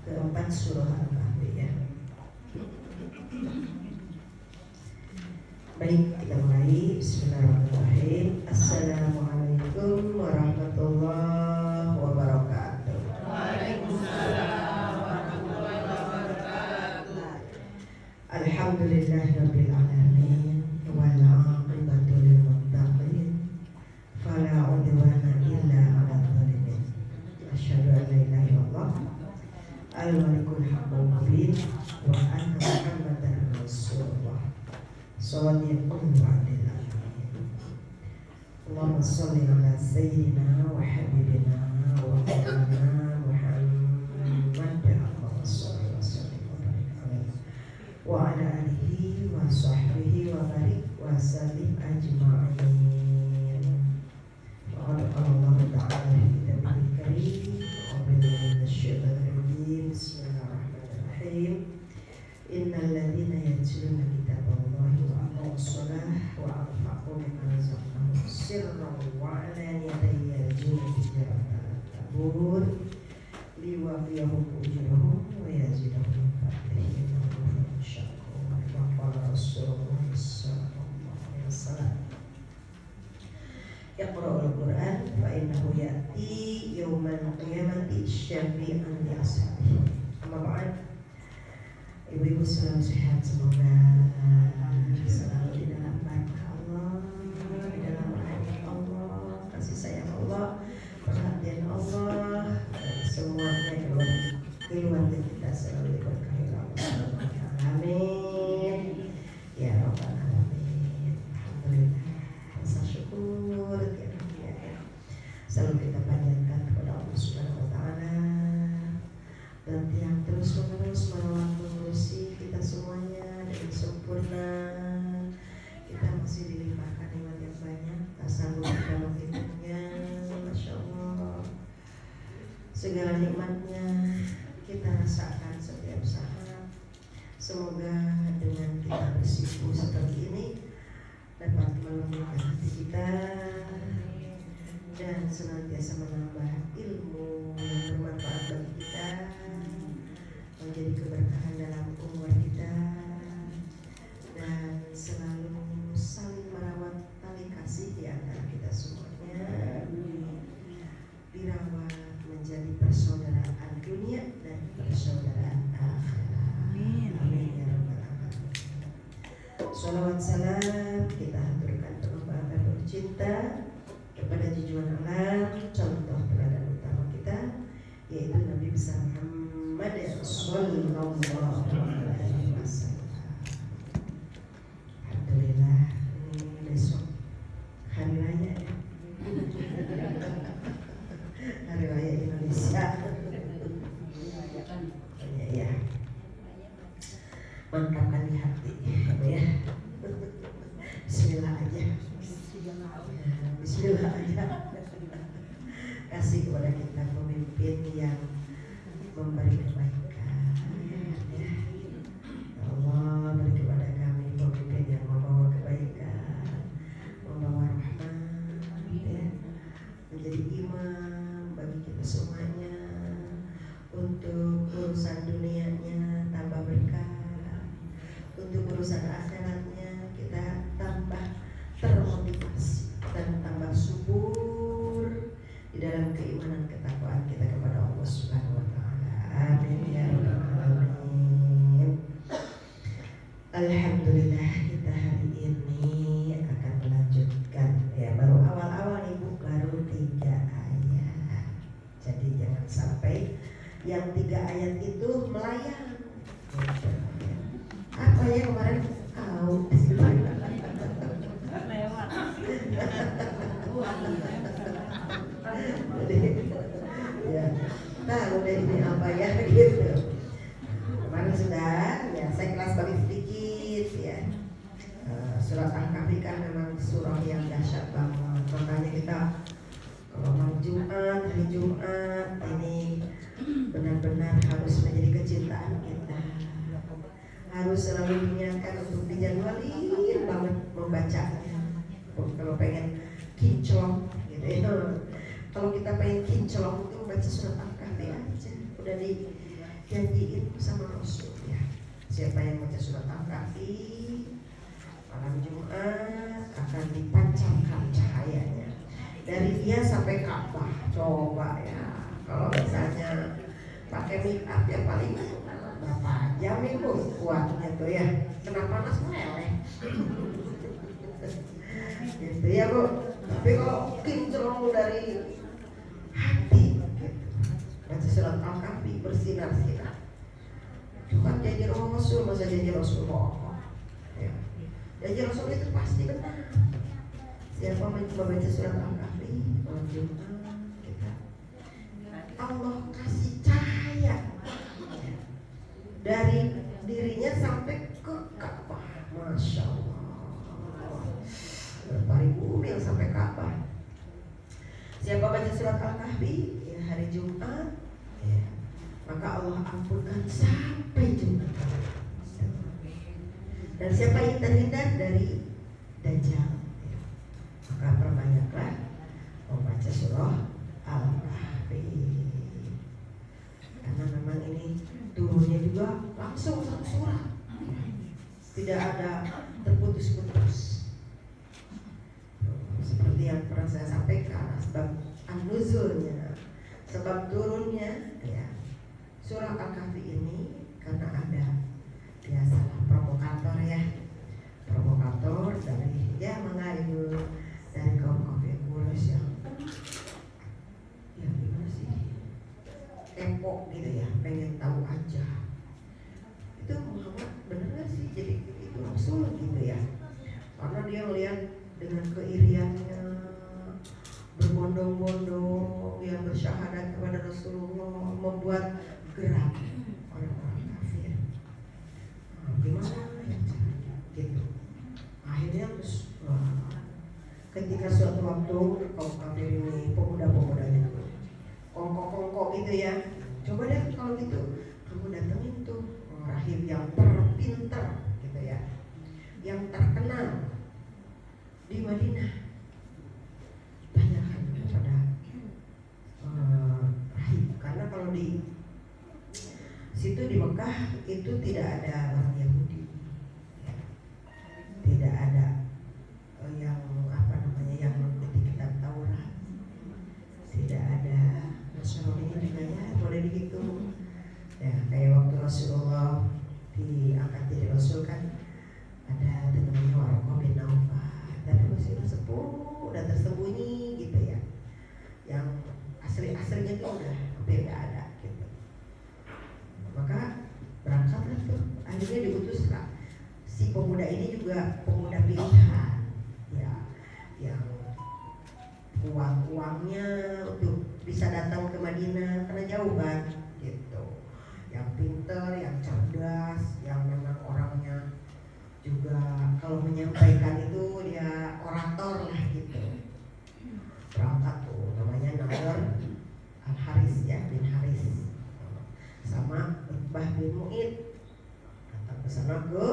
keempat surah Al-Kahfi ya. Baik, kita mulai. Bismillahirrahmanirrahim. Assalamualaikum warahmatullahi wabarakatuh. Waalaikumsalam warahmatullahi wabarakatuh. Alhamdulillahirabbil alamin wal 'aqibatu lil muttaqin fala 'udwana illa 'alal zalimin. Asyhadu an la ilaha illallah al-malikul haqqul mubin wa anna Muhammadar rasulullah. Sallallahu alaihi wa sallam. Allahumma shalli ala sayyidina wa habibina wa maulana Muhammad Allahumma shalli wa sallim wa barik alaihi wa ala alihi wa sahbihi wa barik wa sallim ajma'in. Wa Allah ta'ala fi kitabihil karim wa billahi minasyaitonir rajim. Bismillahirrahmanirrahim. Innal ladzina yatluna kitaballahi wa aqamus shalah wa anfaqu mimma razaqnahum sirran wa 'alaniyatan yarjuna tijaratan lan tabur liwafiyahum ujurahum wa yazidahum min fadlihi innahum syakur. Wa qala Rasulullah sallallahu alaihi wasallam, Iqra'ul Qur'an fa innahu ya'ti yaumal qiyamati syafi'an li ashabihi. Amma ba'd. Ibu-ibu selalu sehat, semoga selalu di dalam rahmat Allah, di dalam rahmat Allah, kasih sayang Allah, perhatian Allah, semuanya keluarga kita selalu diberkahi Allah. Amin. Ya Rabbal alamin. Alhamdulillah. Rasa syukur selalu kita panjatkan kepada Allah Subhanahu wa taala, dan yang terus menerus mengurusi kita semuanya dengan sempurna. Kita masih dilimpahkan nikmat yang banyak, tak sanggup kita menghitungnya. Masya Allah, segala nikmatnya kita rasakan setiap saat. Semoga dengan kita bersyukur seperti ini dapat melembutkan hati kita dan senantiasa menambah ilmu yang bermanfaat bagi kita, menjadi keberkahan dalam umur kita, dan selalu saling merawat tali kasih di antara kita semuanya, dirawat menjadi persaudaraan dunia dan persaudaraan akhirat. Amin ya rabbal alamin. Shalawat salam kita haturkan penuh bercinta kepada junjungan alam, contoh teladan utama kita, yaitu Nabi besar Muhammad sallallahu alaihi wasallam. Alhamdulillah, ini besok hari raya ya. Hari raya Indonesia. Ya. Mantapkan di hati ya. Bismillah aja. Bismillah aja. Kasih kepada kita pemimpin yang memberi kebaikan ya. Allah, beri kepada kami pemimpin yang membawa kebaikan, membawa rahmat ya, menjadi imam bagi kita semuanya, untuk urusan dunianya tambah berkah, untuk urusan akhiratnya kita tambah termotivasi dan tambah subur di dalam keimanan ketakwaan kita kepada Allah Subhanahu wa taala. Amin ya rabbal alamin. Alhamdulillah, kita hari ini akan melanjutkan ya, baru awal-awal Ibu, baru 3 ayat. Jadi jangan sampai yang 3 ayat itu melayang. Apa ya kemarin out ya, tahu deh ini apa ya gitu. Kemarin sudah ya, saya kelas balik sedikit ya. Surat Al-Kahfi kan memang surah yang dahsyat banget. Makanya kita kalau mau Jumat, hari Jumat ini benar-benar harus menjadi kecintaan kita. Harus selalu diniatkan untuk dijadwalin banget membacanya. Kalau pengen kinclong gitu ya, Kalau kita pengen kinclong itu baca surat Al-Kahfi aja. Udah dijanjiin sama Rasul ya. Siapa yang baca surat Al-Kahfi malam Jumat akan dipancarkan cahayanya dari dia sampai Ka'bah. Coba ya, kalau misalnya pakai make up ya paling berapa jam itu kuatnya tuh ya, kena panas meleleh. Gitu ya Bu. Tapi kalau kinclong dari hati gitu. Baca surat Al-Kahfi bersinar-sinar. Itu kan janji Rasul, masa janji Rasul bohong ya. Janji Rasul itu pasti benar. Siapa mencoba baca surat Al-Kahfi malam Jumat kita, Allah kasih cahaya dari dirinya sampai ke Ka'bah. Masya Allah, berparibu yang sampai Ka'bah. Siapa baca surat Al-Kahfi ya hari Jumat ya, maka Allah ampunkan sampai Jumat. Dan siapa yang terhindar dari Dajjal ya, maka perbanyaklah membaca surah Al-Kahfi. Karena memang ini turunnya juga langsung satu surat, tidak ada terputus-putus. Seperti yang pernah saya sampaikan, sebab an-nuzulnya, sebab turunnya ya surah Al-Kahfi ini karena ada biasalah provokator ya, provokator dari ya mengayu dari kaum kafir Quraisy yang ya gimana sih, kepo gitu ya, pengen tahu aja itu Muhammad bener gak sih jadi itu Rasul gitu ya, karena dia melihat dengan keiriannya berbondong-bondong yang bersyahadat kepada Rasulullah membuat gerak orang-orang kafir. Gimana ya caranya gitu. Akhirnya terus ketika suatu waktu kaum kafir ini pemuda-pemudanya kongkok-kongkok gitu ya, coba deh kalau gitu kamu datengin tuh rahib yang terpintar gitu ya, yang terkenal di Madinah, tanyakan kepada rahib, karena kalau di situ di Mekah itu tidak ada orang Yahudi ya. Tidak ada yang apa namanya yang mengikuti kitab Taurat, tidak ada Nasrani juga ya, boleh dihitung ya, kayak waktu Rasulullah diangkat jadi Rasul kan ada namanya Waraqah bin Naufal, tapi masih sepuh, udah tersembunyi gitu ya, yang asli-aslinya itu udah hampir gak ada gitu. Maka berangkatlah tuh, akhirnya diutuslah si pemuda ini juga pemuda pilihan ya, yang uangnya untuk bisa datang ke Madinah karena jauh kan gitu, yang pinter, yang cerdas, yang memang orangnya juga kalau menyampaikan itu dia orator lah gitu. Berangkat tuh namanya Nadhr Al-Haris ya, bin Haris sama Uqbah bin Mu'id datang ke sana ke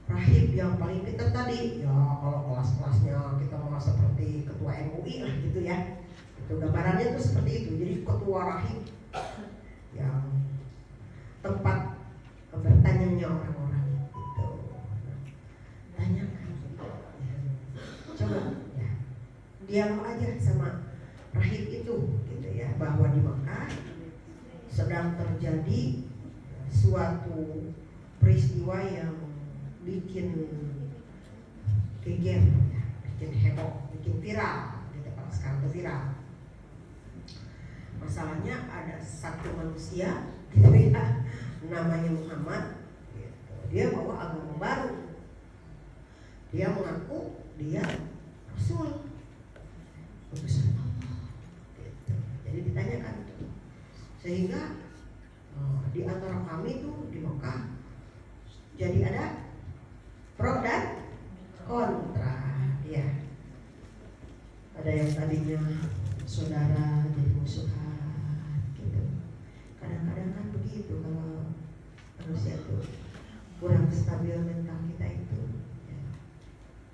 rahib yang paling pintar tadi ya, kalau kelas-kelasnya kita mau seperti ketua MUI lah gitu ya, itu gambarannya tuh seperti itu. Jadi ketua rahib yang tempat bertanya orang-orang gitu. Tanyakan ya. Coba ya, dialog aja sama rahib itu gitu ya, bahwa di Mekah sedang terjadi suatu peristiwa yang bikin geger ya, bikin heboh, bikin viral gitu. Kalau sekarang itu viral, masalahnya ada satu manusia gitu ya, namanya Muhammad gitu. Dia bawa agama baru, dia mengaku dia Rasul utusan Allah gitu. Jadi ditanyakan tuh, sehingga di antara kami tuh di Mekah jadi ada pro dan kontra ya. Ada yang tadinya saudara jadi musuhan gitu. Kadang-kadang kan begitu kalau manusia tuh kurang stabil mental kita itu ya.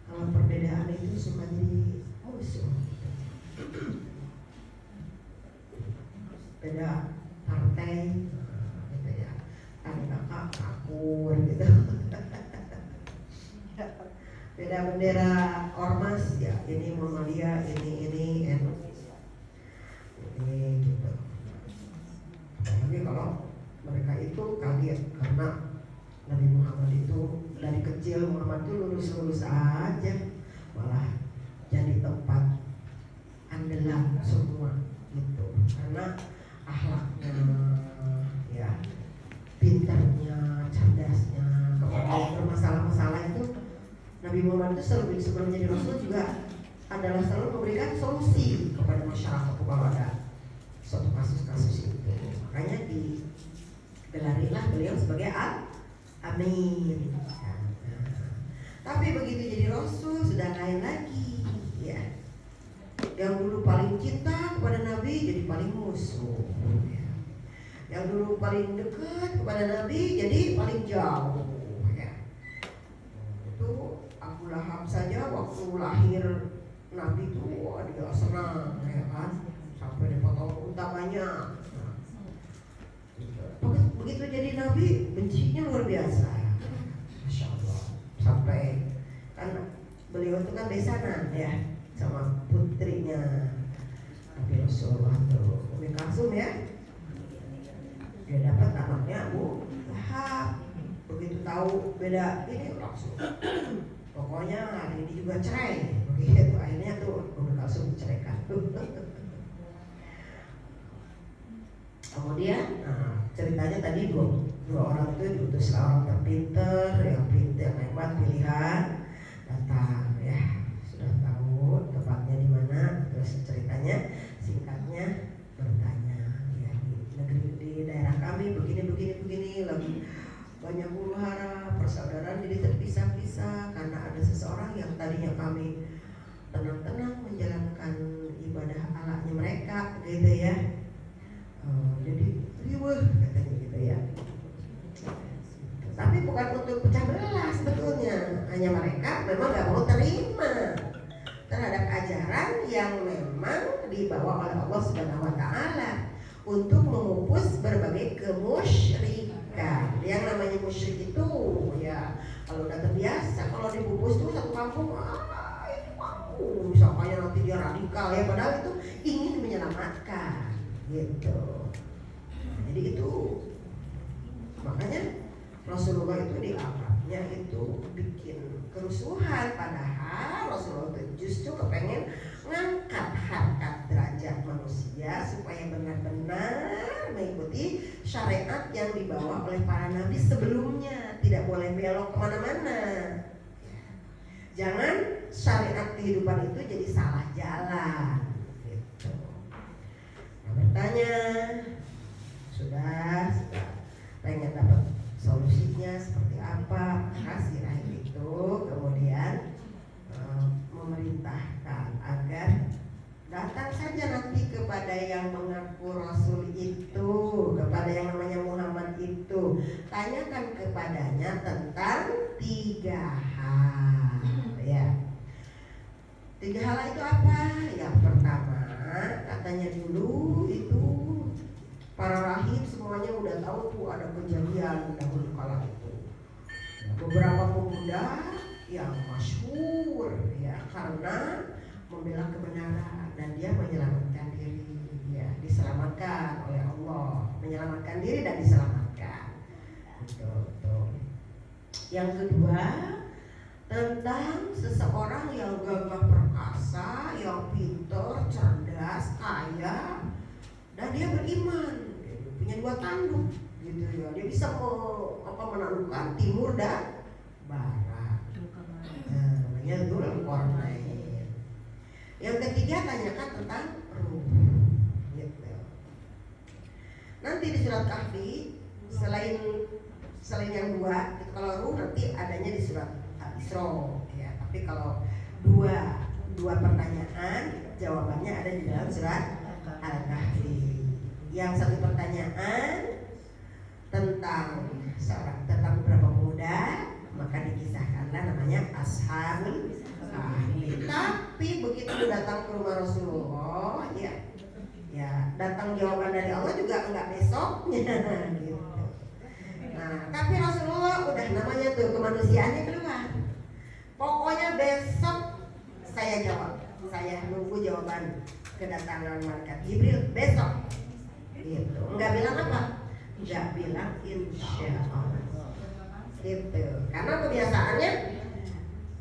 Kalau perbedaan itu suka jadi musuh gitu. beda partai gitu ya, adik kakak akur gitu. Beda bendera ormas ya, ini Muhammadiyah, ini NU ini gitu. Tapi kalau mereka itu kaget karena Nabi Muhammad itu dari kecil, Muhammad itu lurus-lurus aja, malah jadi tempat andalan semua gitu, karena akhlaknya ya, pintarnya, cerdasnya. Kalau bermasalah-masalah itu Nabi Muhammad itu sebelum jadi Rasul juga adalah selalu memberikan solusi kepada masyarakat kalau ada suatu kasus-kasus itu. Makanya digelarilah beliau sebagai Amin. Tapi begitu jadi Rasul sudah lain lagi ya. Yang dulu paling cinta kepada Nabi jadi paling musuh ya. Yang dulu paling dekat kepada Nabi jadi paling jauh ya. Itu Abu Lahab saja waktu lahir Nabi itu dia senang ya kan, sampai dipotong utamanya. Begitu jadi Nabi bencinya luar biasa, Masya Allah. Sampai kan beliau itu kan besanan ya sama putrinya Nabi Rasulullah tuh, Umi Kalsum ya. Dia dapat anaknya Abu Lahab. Begitu tahu beda ini langsung, pokoknya hari ini juga cerai. Begitu akhirnya tuh Umi Kalsum diceraikan. Kemudian ceritanya tadi dua orang itu diutus orang terpinter, yang pintar, yang hebat, pilihan, datang ya, sudah tahu tepatnya di mana. Terus ceritanya singkatnya bertanya ya, di negeri, di daerah kami begini lagi banyak huru hara, persaudaraan jadi terpisah-pisah karena ada seseorang yang tadinya kami tenang-tenang menjalankan ibadah Allahnya mereka gitu ya. Jadi riweuh katanya gitu ya. Tapi bukan untuk pecah belah sebetulnya, hanya mereka memang gak mau terima terhadap ajaran yang memang dibawa oleh Allah Subhanahu wa Ta'ala untuk memupus berbagai kemusyrikan. Yang namanya musyrik itu ya, kalau udah terbiasa, kalau dipupus tuh satu kampung, itu kampung misalnya nanti dia radikal ya, padahal itu ingin menyelamatkan gitu. Jadi itu makanya Rasulullah itu dianggapnya itu bikin kerusuhan, padahal Rasulullah itu justru kepengen ngangkat harkat derajat manusia supaya benar-benar mengikuti syariat yang dibawa oleh para nabi sebelumnya, tidak boleh belok kemana-mana. Jangan syariat kehidupan itu jadi salah jalan gitu. Bertanya sudah pengen dapat solusinya seperti apa, kasih itu kemudian memerintahkan agar datang saja nanti kepada yang mengaku Rasul itu, kepada yang namanya Muhammad itu, tanyakan kepadanya tentang 3 hal ya. 3 hal itu apa? Yang pertama katanya dulu itu para rahib semuanya udah tahu tuh ada kejadian dahulu kala itu. Beberapa pemuda yang masyhur ya karena membela kebenaran dan dia menyelamatkan diri ya, diselamatkan oleh Allah, menyelamatkan diri dan diselamatkan. Betul. Yang kedua tentang seseorang yang gagah perkasa, yang pintar, cerdas, kaya, dan dia beriman, punya 2 tanduk gitu ya. Dia bisa menaklukkan timur dan barat. Namanya Dzulqarnain. Yang ketiga tanyakan tentang ruh gitu. Nanti di surat Kahfi selain yang 2 itu, kalau ruh nanti adanya di surat Al-Isra ya. Tapi kalau dua pertanyaan jawabannya ada di dalam surat Al-Kahfi. Yang satu pertanyaan tentang beberapa pemuda, maka dikisahkanlah namanya Ashabul Kahfi. Tapi begitu datang ke rumah Rasulullah ya, Ya, datang jawaban dari Allah juga enggak besoknya gitu. Nah, tapi Rasulullah udah namanya tuh kemanusiaannya keluar. Pokoknya besok saya jawab. Saya nunggu jawaban kedatangan malaikat Jibril besok. Gitu. Enggak bilang apa? Enggak bilang insya Allah. Gitu. Karena kebiasaannya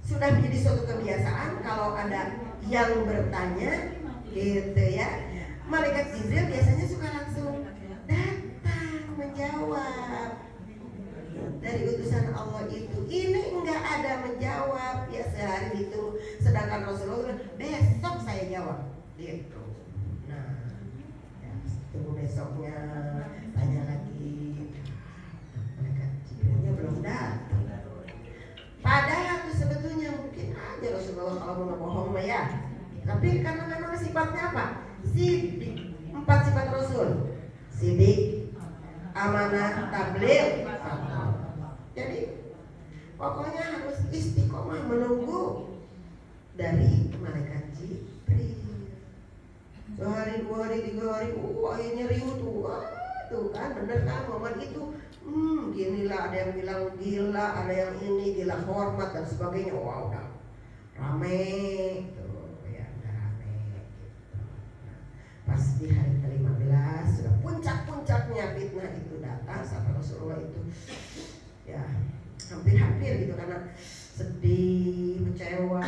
sudah menjadi suatu kebiasaan kalau ada yang bertanya, gitu ya. Malaikat Jibril biasanya suka langsung datang menjawab dari utusan Allah itu. Ini enggak ada menjawab ya sehari itu, sedangkan Rasulullah besok saya jawab gitu. Nah, ya, tunggu besoknya tanya lagi, malaikat Jibrilnya belum datang. Padahal itu sebetulnya mungkin aja Rasulullah kalau mau bohong mah ya. Tapi karena memang sifatnya apa? Sidik, 4 sifat Rasul. Sidik, amanah, tabligh. Jadi pokoknya harus istiqomah menunggu dari malaikat Jibril. Sehari, 2 hari, 3 hari, akhirnya riuh tuh. Tuh kan bener kan momen itu. Ginilah, ada yang bilang gila, ada yang ini gila hormat dan sebagainya. Wah udah rame tuh ya, udah rame gitu. Pas di hari ke-15 sudah puncak-puncaknya fitnah itu datang sampai Rasulullah itu ya hampir-hampir gitu karena sedih, kecewa,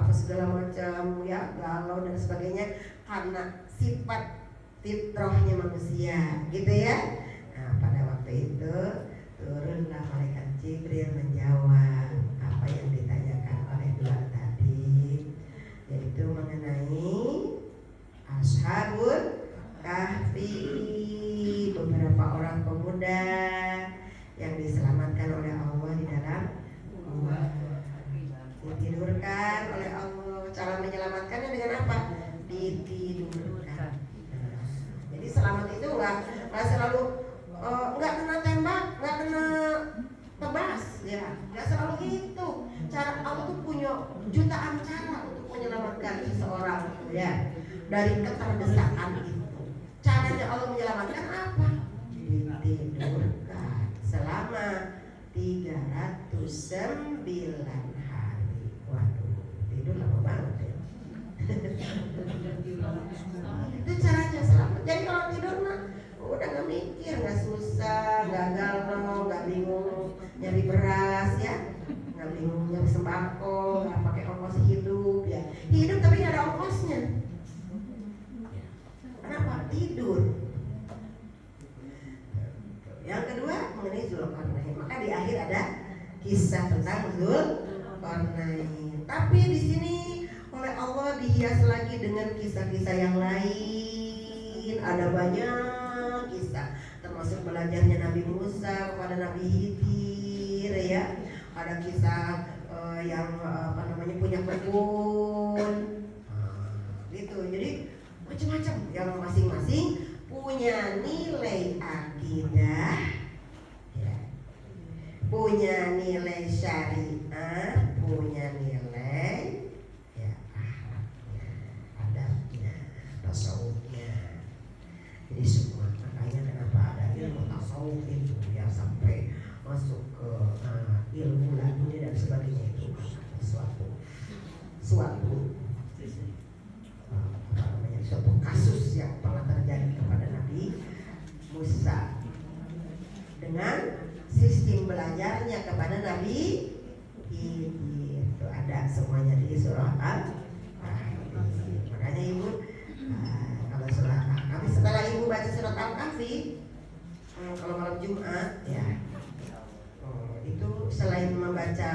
apa segala macam ya, galau dan sebagainya karena sifat fitrahnya manusia gitu ya. Nah pada waktu itu turunlah malaikat Jibril menjawab apa yang ditanyakan oleh dua tadi, yaitu mengenai Ashabul Kahfi, beberapa orang pemuda yang diselamatkan oleh Allah di dalam gua, ditidurkan oleh Allah. Cara menyelamatkannya dengan apa? Ditidurkan. Jadi selamat itu nggak selalu nggak kena tembak, nggak kena tebas, ya nggak selalu gitu. Cara Allah tuh punya jutaan cara untuk menyelamatkan seseorang, ya dari keterdesakan itu. Caranya Allah menyelamatkan apa? Ditidurkan selama 309 hari. Waduh, tidur lama banget ya. Itu caranya selamat. Jadi kalau tidur mah udah nggak mikir, nggak susah, nggak galau, nggak bingung nyari beras ya, nggak bingung nyari sembako, nggak pakai ongkos hidup ya. Hidup tapi nggak ada ongkosnya. Kenapa? Tidur. Yang kedua mengenai Zulkarnain. Maka di akhir ada kisah tentang Zulkarnain. Tapi di sini oleh Allah dihias lagi dengan kisah-kisah yang lain. Ada banyak kisah, termasuk belajarnya Nabi Musa kepada Nabi Khidir ya. Ada kisah yang punya kebun, gitu. Jadi macam-macam yang masing-masing punya nilai akidah, ya, punya nilai syariat, punya nilai ya akhlaknya, adabnya, tasawufnya. Jadi semua, makanya kenapa ada ilmu tasawuf itu ya sampai masuk ke ilmu laduni dan sebagainya, itu suatu suatu kasus yang pernah terjadi kepada Nabi Musa dengan sistem belajarnya kepada Nabi itu ada semuanya di surah Al-Kahfi. Makanya ibu kalau surah Al-Kahfi, setelah ibu baca surah Al-Kahfi kalau malam Jumat ya, itu selain membaca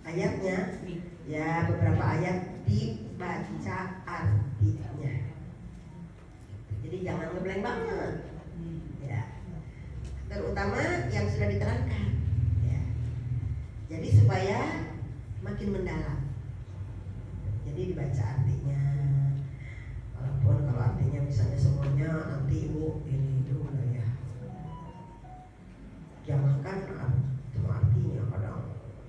ayatnya ya, beberapa ayat dibaca artinya. Jadi jangan ngeblank banget ya, terutama yang sudah diterangkan ya. Jadi supaya makin mendalam, jadi dibaca artinya. Walaupun kalau artinya misalnya semuanya nanti ibu ini dulu ya, jangankan cuma artinya, kadang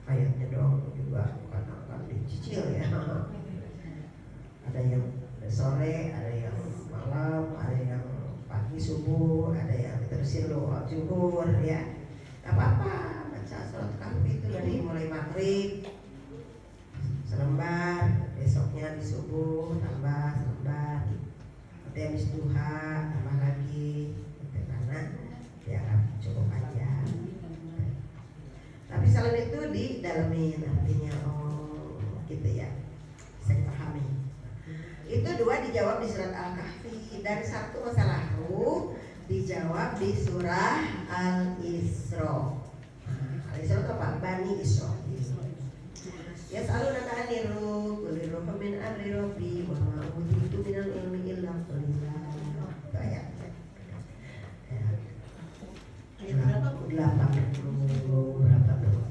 ayatnya doang juga kadang dicicil ya. Ada yang sore, ada yang subuh, ada yang diterusin doa zuhur ya. Gak apa-apa baca surat kahfi itu dari mulai maghrib selembar, besoknya di subuh tambah selembar, nanti habis duha tambah lagi gitu, karena dianggap cukup panjang. Tapi selain itu didalamin artinya gitu ya, saya pahami. Itu 2 dijawab di surat Al-Kahfi, dan 1 masalah ruh dijawab di surah Al-Isra. Al-Isra itu apa? Bani Israil. Yas'alunaka 'anir ruh, qul ruhu min amri rabbi wa ma utitu minal ilmi illa qalila. Itu ayat. Ya. 80 berapa tuh?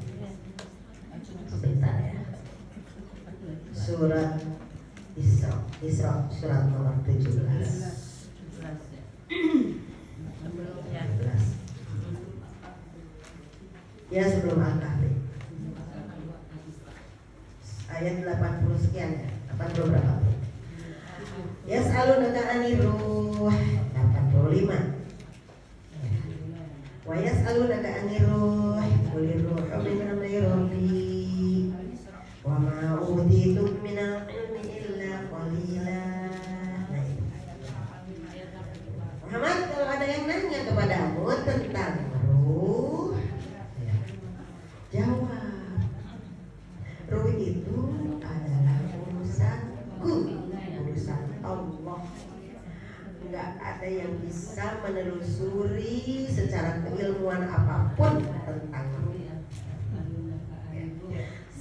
Sebentar ya. Surat Isra surat nomor 17. 17. Ya, sebelum Al-Kahfi. Ayat 80 sekian ya. 80 berapa? Yas'alunaka 'anir ruh 85. Wa yas'alunaka 'anir ruh qul ruhu min amri rabbi wa ma utitu minal ilmi illa qalila. Muhammad, kalau ada yang nanya kepadamu tentang ruh, jawab, ruh itu adalah urusanku, urusan Allah. Enggak ada yang bisa menelusuri secara keilmuan apapun tentang ruh.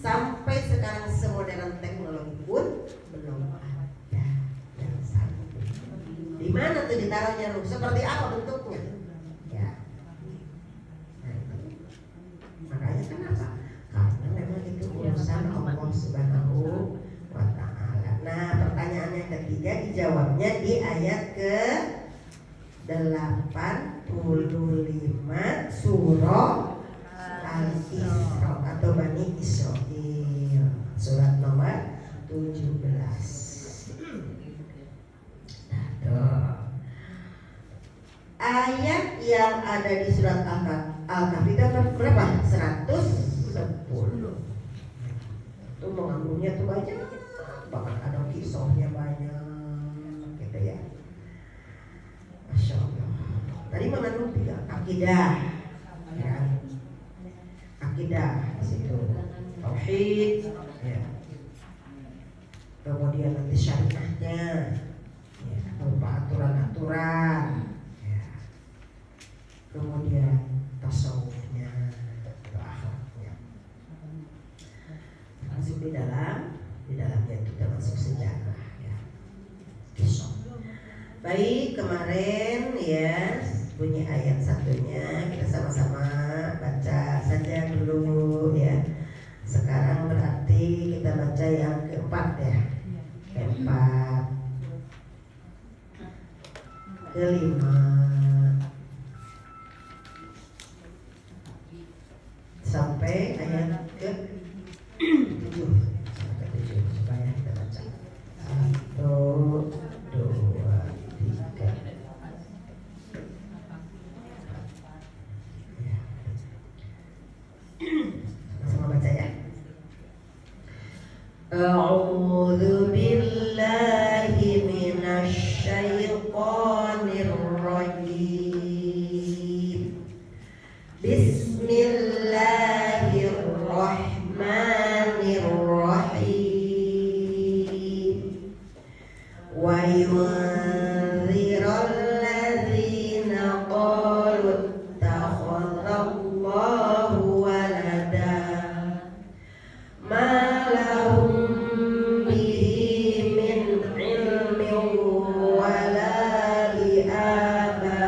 Sampai sekarang semodern teknologi pun belum ada yang sanggup. Di mana tuh ditaruhnya ruh? Seperti apa bentuknya? Ya. Nah, makanya kenapa? Karena memang itu urusan Allah Subhanahu wa Ta'ala. Nah, pertanyaan yang ketiga dijawabnya di ayat ke 85 surah Al-Isra atau Bani Israil, surat nomor 17. Ayat yang ada di surat Al-Kahfi itu berapa? 110. Itu mengandungnya tuh banyak, bahkan ada kisahnya banyak gitu ya. Masya Allah. Tadi mengandung 3 akidah ya. Akidah di situ tauhid ya. Kemudian nanti syariahnya ya, berupa aturan-aturan ya. Kemudian tasawufnya, akhlaknya masuk di dalamnya itu termasuk sejarah ya. Kisah. Baik, kemarin ya bunyi ayat satunya, kita sama-sama baca saja dulu ya. Sekarang berarti kita baca yang keempat ya. Keempat, kelima, sampai ayat ke-7. Sampai ke-7 supaya kita baca 1, 2, 3. Sama baca ya. A'udzu billahi minasy syaithanir rajim. Bismillahirrahmanirrahim. Wa yunzirul ladzina qalu ittakhadallahu walada ma lahum bihi min ilmin wala li abaihim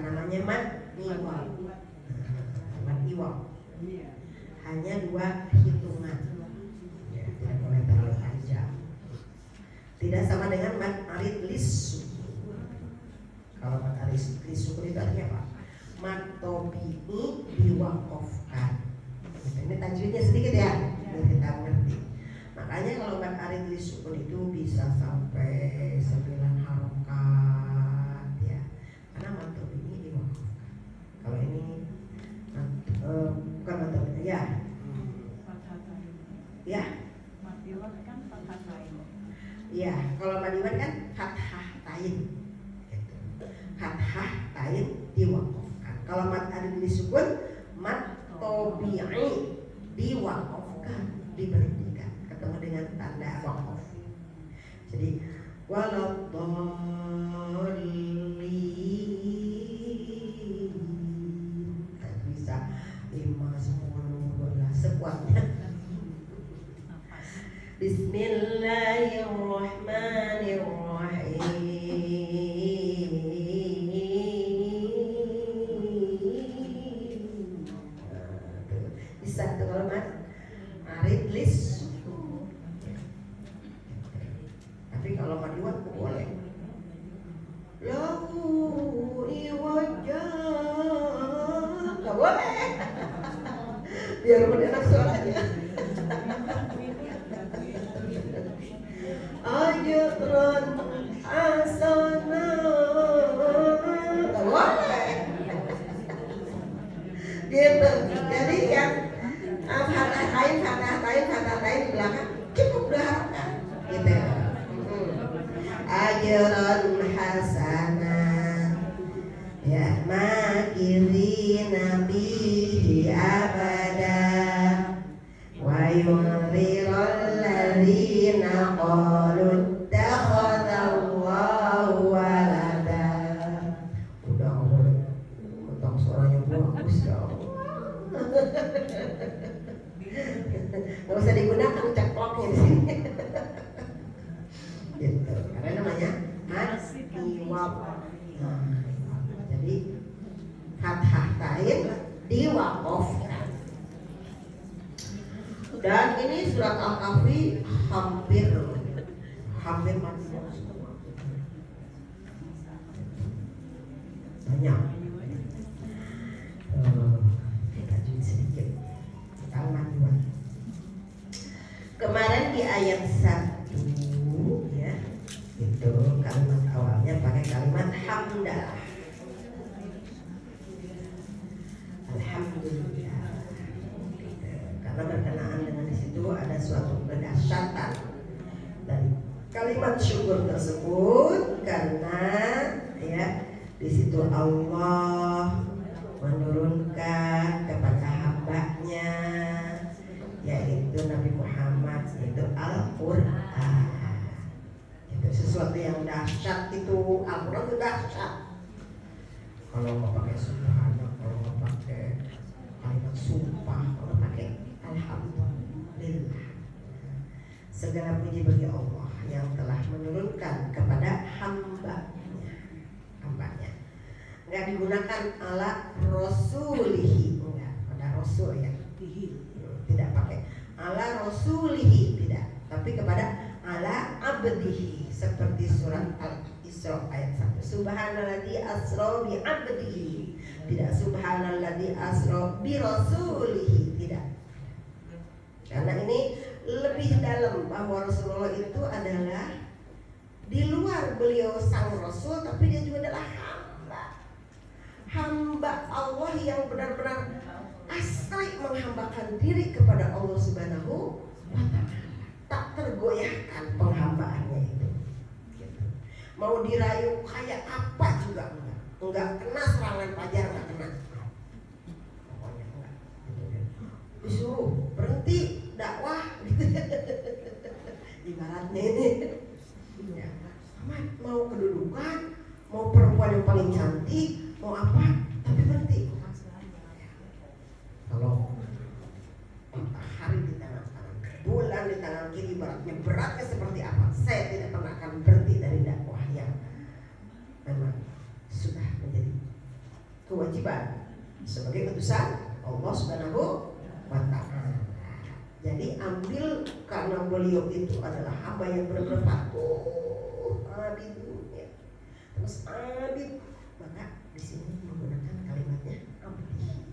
namanya mad iwal. Mad iwal hanya 2 hitungan, ya, tidak boleh terlalu panjang. Tidak sama dengan mad arid lis. Kalau mad arid lis sukun itu artinya apa? Mad tobi'i diwakofkan. Ini tajwidnya sedikit ya, biar kita mengerti. Makanya kalau mad arid lis sukun itu bisa sampai 9 harokat ya, karena mad tobi'i diwakofkan. Kalau ini bukan mad tobi'i ya. Ya. Iya, kalau madiwan kan fathah tain. Gitu. Fathah tain diwakofkan. Kalau mad arid lis sukun mad tobi'i diwakofkan, diberhentikan, ketemu dengan tanda wakof. Jadi waladhdallin bisa 5, 10, 12 sekuatnya. Bismillahirrahmanirrahim. Bisa tuh kalau mas arid lis. Tapi kalau madiwan boleh. Lahu iwajah, nggak boleh. Biar enak suaranya. Ajran hasanah, nggak boleh. Gitu. Jadi yang fathah tain di belakang cukup berharapkan gitu. Ajran hasanah ya makirina bihi abada wa yunzirul ladzina qalu ittakhadallahu walada. Udah boleh potong suaranya bagus ya. Nggak usah digunakan cekloknya di sini. Gitu. Karena namanya mad iwal. Jadi fathah tain diwakofkan. Dan ini surat Al-Kahfi hampir mati semua. Banyak. Kita cuci sedikit. Kalimat kemarin di ayat 1 ya, itu kalimat awalnya pakai kalimat hamdalah. Alhamdulillah. Karena berkenaan dengan di situ ada suatu kedahsyatan dari kalimat syukur tersebut, karena ya di situ Allah menurunkan kepada hambanya yaitu Nabi Muhammad, yaitu Al-Quran. Itu sesuatu yang dahsyat, itu Al-Quran itu dahsyat. Kalau mau pakai subhanallah, kalau mau pakai kalimat sumpah, kalau pakai alhamdulillah. Segala puji bagi Allah yang telah menurunkan kepada hambanya. Enggak digunakan ala rasulihi, enggak, pada rasul ya. Tidak pakai ala rasulihi, tidak, tapi kepada ala abdihi, seperti surat Al-Isra ayat 1. Subhanalladzi asra bi abdihi, tidak subhanalladzi asra bi rasulihi, tidak. Karena ini lebih dalam, bahwa Rasulullah itu adalah di luar beliau sang rasul, tapi dia juga adalah hamba Allah yang benar-benar asli menghambakan diri kepada Allah Subhanahu wa Ta'ala, tak tergoyahkan penghambaannya itu. Gitu. Mau dirayu kayak apa juga enggak kena serangan fajar, enggak kena. Pokoknya enggak. Disuruh berhenti dakwah gitu. Ibaratnya ini. Ya, mau kedudukan, mau perempuan yang paling cantik, mau apa, tapi berhenti. Kalau matahari di tangan kanan, bulan di tangan kiri, beratnya seperti apa, saya tidak pernah akan berhenti dari dakwah yang memang sudah menjadi kewajiban sebagai utusan Allah Subhanahu wa ta'ala. Jadi ambil karena beliau itu adalah hamba yang benar-benar patuh, abid, ya. Terus abid, maka di sini menggunakan kalimatnya abdi,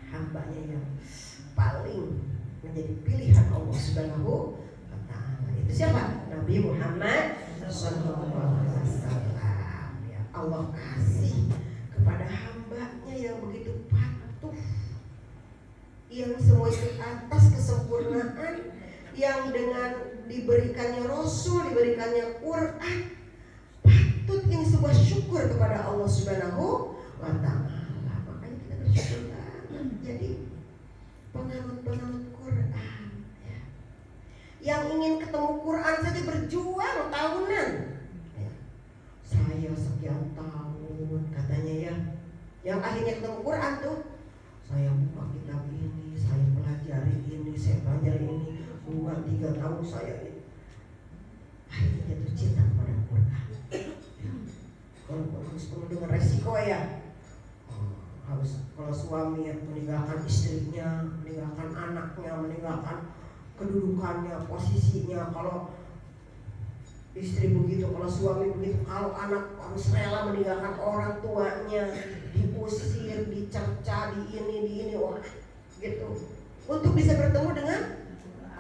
hambanya yang paling menjadi pilihan Allah Subhanahu wa ta'ala. Itu siapa? Nabi Muhammad sallallahu alaihi wasallam. Ya, Allah kasih kepada hambanya yang begitu patuh, yang semua itu atas kesempurnaan, yang dengan diberikannya Rasul, diberikannya Quran, patut yang sebuah syukur kepada Allah Subhanahu wa ta'ala. Makanya kita bersyukur banget jadi penganut Quran, ya. Yang ingin ketemu Quran saja berjuang tahunan, ya. Saya sekian tahun katanya, ya. Yang akhirnya ketemu Quran tuh, saya buka kitab ini, saya pelajari ini, saya pelajari ini, 2-3 tahun saya ini. Akhirnya jatuh cinta kepada Quran. Kalau harus penuh dengan resiko, ya. Harus kalau suami meninggalkan istrinya, meninggalkan anaknya, meninggalkan kedudukannya, posisinya. Kalau istri begitu, kalau suami begitu, kalau anak harus rela meninggalkan orang tuanya, diusir, dicerca, di ini, wah, gitu. Untuk bisa bertemu dengan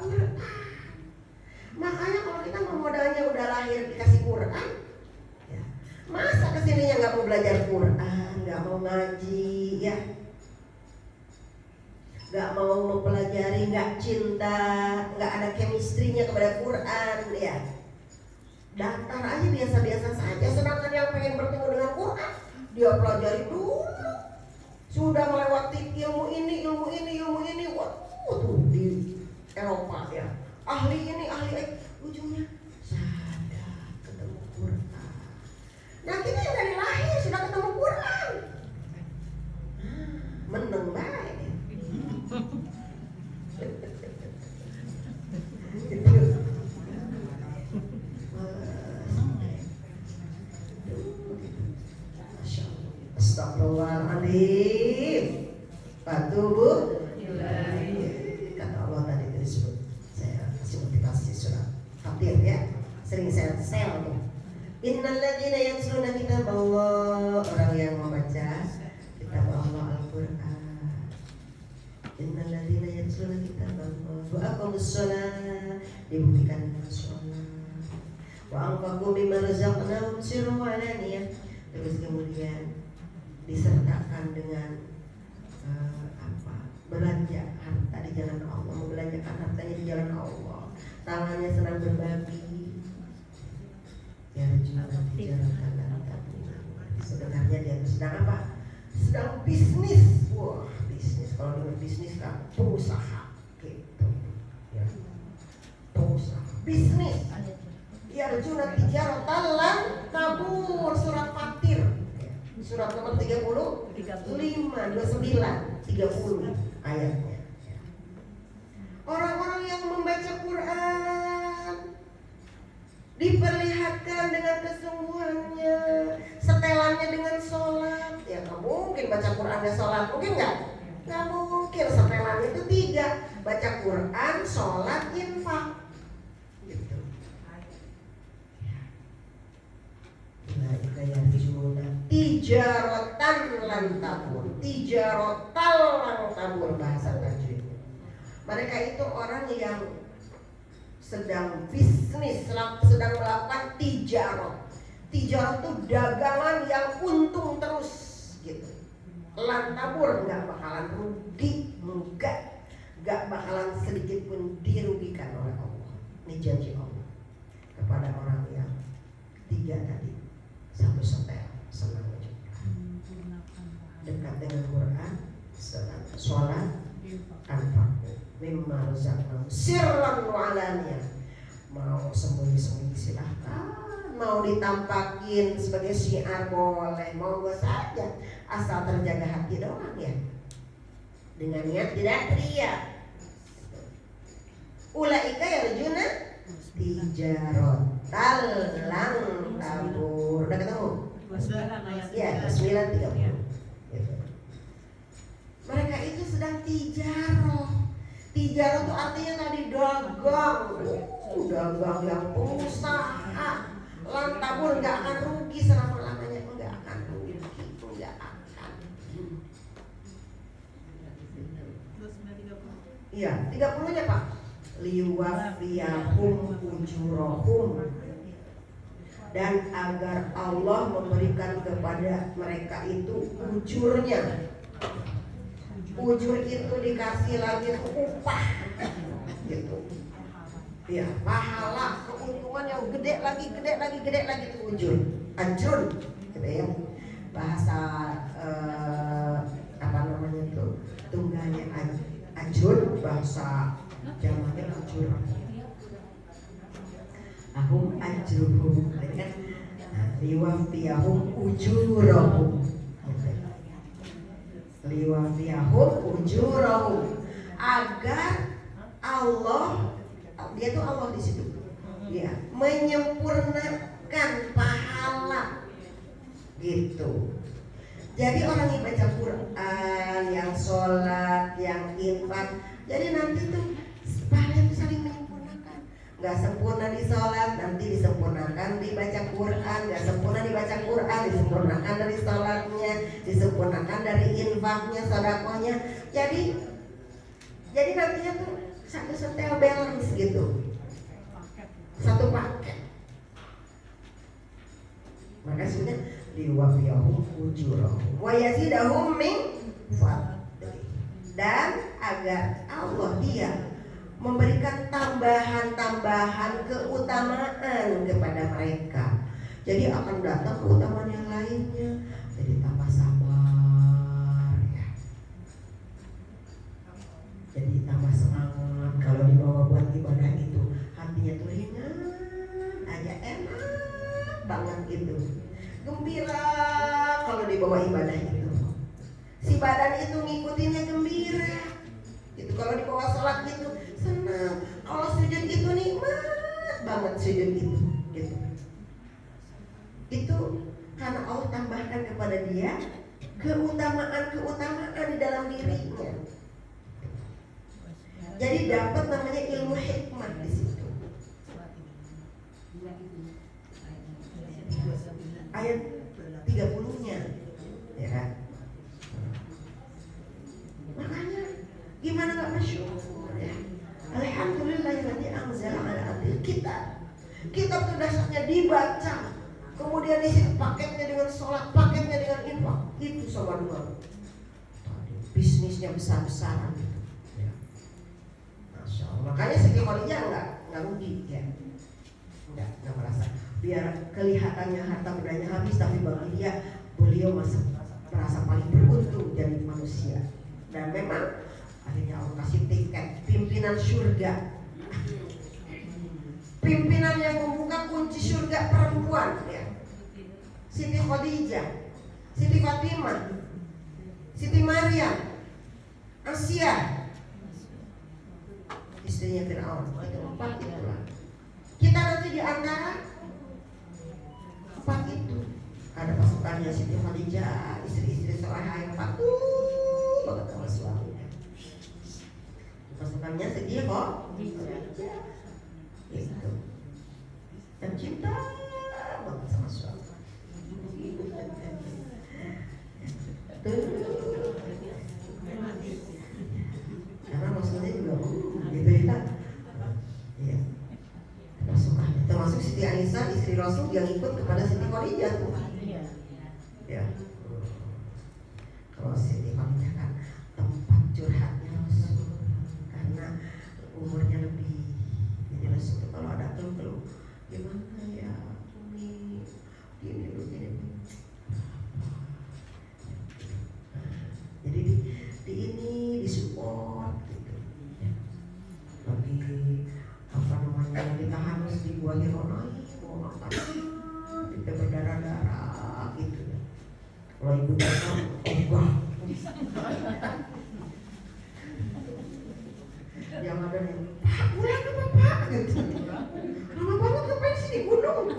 Quran. Makanya kalau kita modalnya udah lahir dikasih Quran, ya, masa kesininya nggak mau belajar Quran, nggak mau ngaji, ya, nggak mau mempelajari, nggak cinta, nggak ada chemistry-nya kepada Quran, ya, daftar aja biasa-biasa saja. Sedangkan yang pengen bertemu dengan Quran, dia pelajari dulu, sudah melewati ilmu ini, waduh, tuh di Eropa, ya, ahli ini, ujungnya sadar ketemu Quran. Nah, kita yang dari lahir sudah ketemu Quran, meneng baik. Astagfirullahaladzim. Patuh, kata Allah tadi itu disebut. Saya kasih motivasi surat Fatir, ya. Sering saya sel tuh. Innal ladzina yatluna kitaballah, orang yang membaca kitab Allah Al-Qur'an. Innal ladzina yatluna kitaballah wa aqamus shalah, dibuktikan dengan sholat. Wa anfaqu mimma razaqnahum sirran wa alaniyah, terus kemudian disertakan dengan belanja harta di jalan Allah, membelanjakan hartanya di jalan Allah, tangannya senang berbagi, ya sebenarnya dia sedang apa? Sedang bisnis. Wah, bisnis. Kalau dengan bisnis kan pengusaha gitu, ya, pengusaha bisnis. Ya, Yarjuna tijaratan lan tabur, surat Fatir, surat nomor 35, 29, 30 ayatnya. Orang-orang yang membaca Quran diperlihatkan dengan kesungguhannya, setelannya dengan sholat. Ya nggak mungkin baca Qurannya sholat, mungkin nggak? Nggak mungkin. Setelannya itu 3, baca Quran, sholat, infak. Gitu. Ulaika yarjuna tijaratan lan tabur, tijarotal lan tabur bahasa tajwid. Mereka itu orang yang sedang bisnis, sedang melakukan tijarot. Tijarot itu dagangan yang untung terus, gitu. Lan tabur, nggak bakalan rugi, nggak bakalan sedikit pun dirugikan oleh Allah. Ini janji Allah kepada orang yang 3 tadi. Satu setel, senang juga, dekat dengan Quran, sholat, anfaq mimma razaqnahum sirran wa alaniyah. Mau sembunyi-sembunyi silahkan, mau ditampakin sebagai syiar boleh, mau gue saja, asal terjaga hati doang, ya, dengan niat tidak ria. Ulaika yarjuna tijarot talang tabur. Udah ketemu? 29 ayat 30. Gitu. Mereka itu sedang tijaroh. Tijaroh itu artinya tadi dagang. Dagang yang pengusaha. Lantabul nggak akan rugi selama-lamanya, nggak akan rugi, nggak akan. Iya, 30-nya Pak. Liwafiyahum ujurahum, dan agar Allah memberikan kepada mereka itu ujurnya. Ujur itu dikasih lagi upah gitu. Ya, pahala, keuntungan yang gede lagi itu ujur. Ajrun gitu ya. Bahasa apa namanya itu? Tunggalnya ajrun, bahasa Jamannya ajur. Ahum ajruhum kan. Liwafiyahum ujurahum. Liwafiyahum ujurahum, agar Allah, dia tuh Allah di situ, ya, menyempurnakan pahala gitu. Jadi orang yang baca Quran, yang sholat, yang infak, jadi nanti tuh pahala itu saling menyempurnakan. Gak sempurna di sholat, nanti disempurnakan dibaca Quran. Gak sempurna dibaca Quran, disempurnakan dari sholatnya, disempurnakan dari infaknya, sedekahnya. Jadi nantinya tuh satu setel balance gitu, satu paket. Maka sudah liwafiyahum ujurahum wa yazidahum min fadli, dan agar Allah dia memberikan tambahan-tambahan keutamaan kepada mereka. Jadi akan datang keutamaan yang lainnya. Jadi tambah sabar ya. Jadi tambah semangat kalau dibawa buat ibadah itu, hatinya tuh ringan aja, enak banget gitu. Gembira kalau dibawa ibadah itu. Si badan itu ngikutinnya gembira. Itu kalau dibawa sholat gitu senang. Kalau sujud itu nikmat banget sujud itu gitu. Itu karena Allah tambahkan kepada dia keutamaan di dalam dirinya. Jadi dapat namanya ilmu hikmah di situ. Ayat 30-nya ya kan? Makanya gimana gak bersyukur ya? Alhamdulillahilladzi anzala ala abdil kitab. Kitab itu dasarnya dibaca, kemudian diisi paketnya dengan sholat, paketnya dengan infak. Itu sama dengan bisnisnya besar-besaran gitu. Ya. Masya Allah. Makanya Siti Khadijah nggak rugi ya, nggak merasa. Biar kelihatannya harta bendanya habis, tapi bagi dia beliau merasa paling beruntung jadi manusia. Dan memang akhirnya Allah kasih tiket pimpinan surga, pimpinan yang membuka kunci surga perempuan ya. Siti Khadijah, Siti Fatimah, Siti Maryam, Asia, istrinya Fir'aun. Itu 4 itulah. Kita nanti di antara 4 itu ada pasukannya Siti Khadijah, istri-istri solehah yang patuh banget sama suaminya. Pasukannya Siti Khadijah gitu, dan cinta banget sama suami. Karena maksudnya juga gitu ya. Iya. Termasuk Siti Aisyah istri Rasul yang ikut kepada Siti Khadijah tuh. Ya. Kalau Siti Khadijah kan tempat curhatnya Rasul, karena umurnya lebih. Jadi Rasul tuh kalau ada keluh, gimana ya Umi, gini. Jadi di ini disupport gitu. Lagi apa namanya ditahan di buah Hironai, mau makan, kita berdarah-darah gitu ya. Kalau ibu datang, wah, yang ada nih, Pak, pulang ke Bapak gitu. Lama banget ngapain sih di gunung?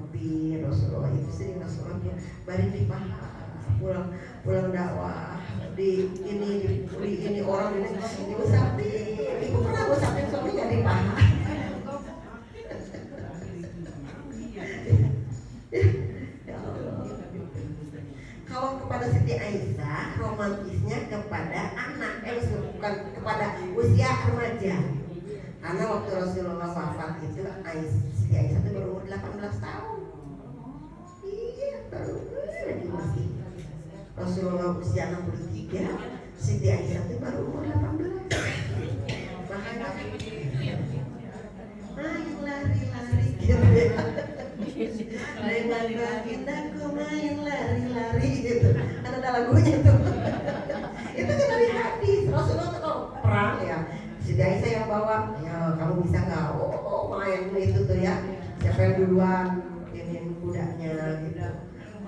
ngopi. Rasulullah itu sering Rasulullah bari di paha pulang dakwah di ini orang ini ngusapin. Ibu pernah ngusapin suaminya di paha. Ya Allah. Kalau kepada Siti Aisyah romantisnya kepada anak, bukan kepada usia remaja. Karena waktu Rasulullah wafat itu Siti Aisyah itu baru umur 18 tahun. Iya, baru lagi masih. Rasulullah usia 63, Siti Aisyah itu baru umur 18. Makanya main lari-lari gitu ya. Dengan bagindaku main lari-lari gitu. Ada lagunya tuh. Itu kan dari hadis. Rasulullah tuh kalau perang ya, Siti Aisyah yang bawa, ya kamu bisa nggak? Oh main itu tuh ya. Siapa yang duluan ini kudanya gitu.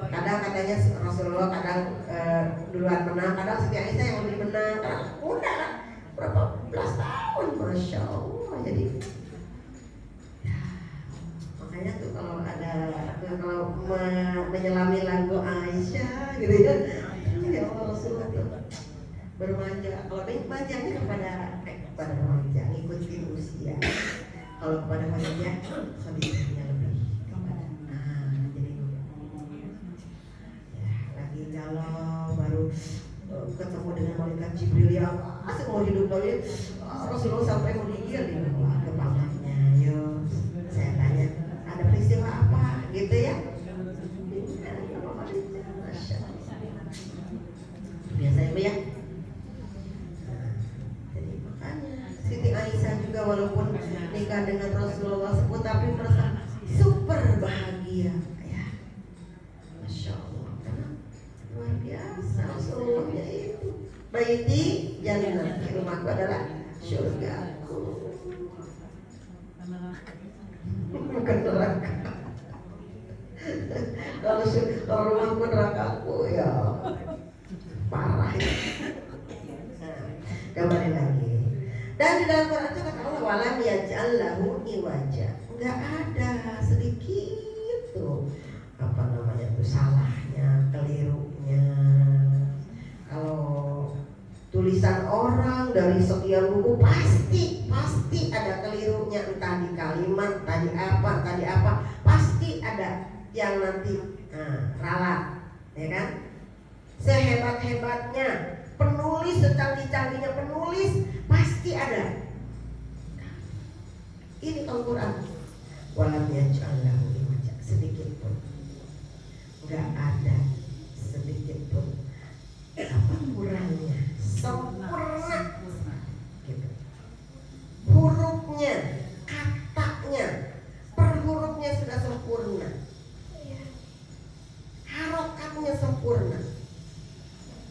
Kadang katanya Rasulullah kadang duluan menang, kadang Siti Aisyah yang lebih menang. Kadang udah berapa belas tahun, masya Allah. Jadi ya, makanya tuh kalau menyelami lagu Aisyah gitu ya, ya Allah Rasulullah tuh bermanja. Kalau manjanya kepada remaja ngikutin usia. Kalau kepada remaja kondisinya lebih. Jadi ya, lagi galau baru ketemu dengan malaikat Jibril yang asik mau hidup lagi. Rasulullah sampai mau digigil di bawah kepalanya. Yo, saya tanya ada peristiwa apa gitu ya? Biasa ibu ya. Jadi makanya Siti Aisyah juga walaupun nikah dengan Rasulullah sebut tapi merasa super bahagia ya. Masya Allah, karena luar biasa Rasulullah itu. Baiti jannah, rumahku adalah surgaku, bukan neraka. Kalau rumahku nerakaku ya parah ya. Kembali lagi. Dan di dalam Quran itu kata Allah walam yaj'al lahu iwaja. Enggak ada sedikit tuh salahnya, kelirunya. Kalau tulisan orang dari sekian buku pasti ada kelirunya, entah di kalimat, tadi apa, pasti ada yang nanti ralat, ya kan? Sehebat-hebatnya penulis, secanggih-canggihnya penulis, pasti ada. Ini Al-Quran. Walam yaj'al lahu iwaja, sedikit pun nggak ada, sedikit pun apa kurangnya, sempurna gitu. Hurufnya, katanya, per hurufnya sudah sempurna, harokatnya sempurna,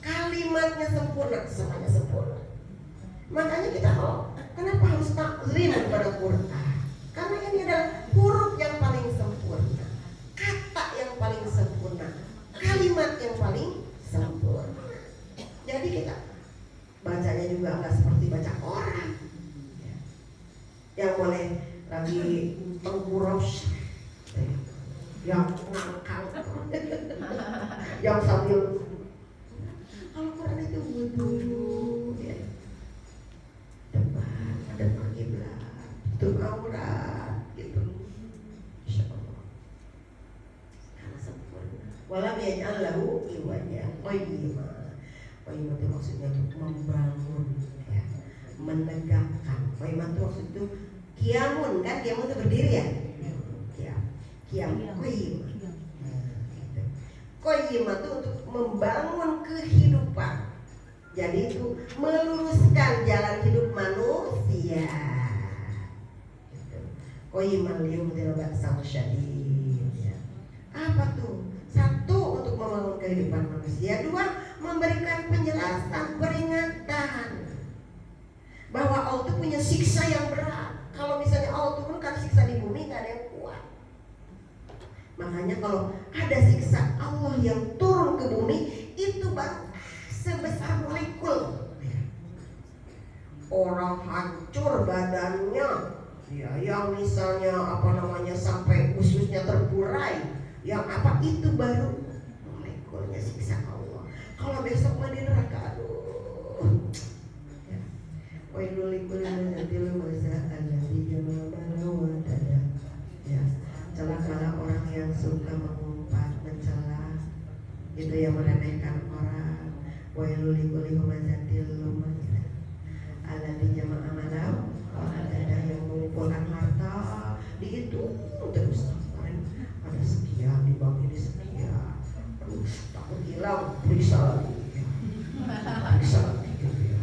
kalimatnya sempurna, semuanya sempurna. Makanya kita kenapa harus takzim kepada Quran? Karena ini adalah huruf yang paling sempurna, kata yang paling sempurna, kalimat yang paling sempurna. Jadi kita bacanya juga nggak seperti baca orang yang boleh lagi pengurus, yang ngangkang, yang sambil. Kalau Quran itu butuh ya, depan ada kiblat, tutup aurat gitu. Insya Allah karena sempurna. Walam yaj'al lahu iwaja qayyima. Qayyima itu maksudnya untuk membangun ya, menegakkan. Qayyima itu maksud itu qiyamun, kan qiyamun itu berdiri ya. Qiyam qayyim. Qayyima itu untuk membangun kehidupan. Jadi itu meluruskan jalan hidup manusia. Qayyiman liyumdil ba'san syadid ya. Apa tuh? Satu, untuk membangun kehidupan manusia. Dua, memberikan penjelasan, peringatan bahwa Allah itu punya siksa yang berat. Kalau misalnya Allah turunkan siksa di bumi, gak ada yang kuat. Makanya kalau ada siksa Allah yang turun ke bumi, itu baru sebesar molekul. Orang hancur badannya, Ya, yang misalnya sampai ususnya terburai, yang itu baru mekolnya siksa Allah. Kalau besok mah di neraka, aduh. Ya. Wailul likulli muzatil lumazah alladzi jama'a malahu wa adada. Ya, celakalah orang yang suka mengumpat, mencela, itu yang meremehkan orang. Wailul likulli muzatil lumazah alladzi jama'a malahu wa adada, yang mengumpulkan harta, dihitung terus. Ada sekian di bank ini sekian, aduh takut hilang, periksa lagi, periksa lagi gitu ya.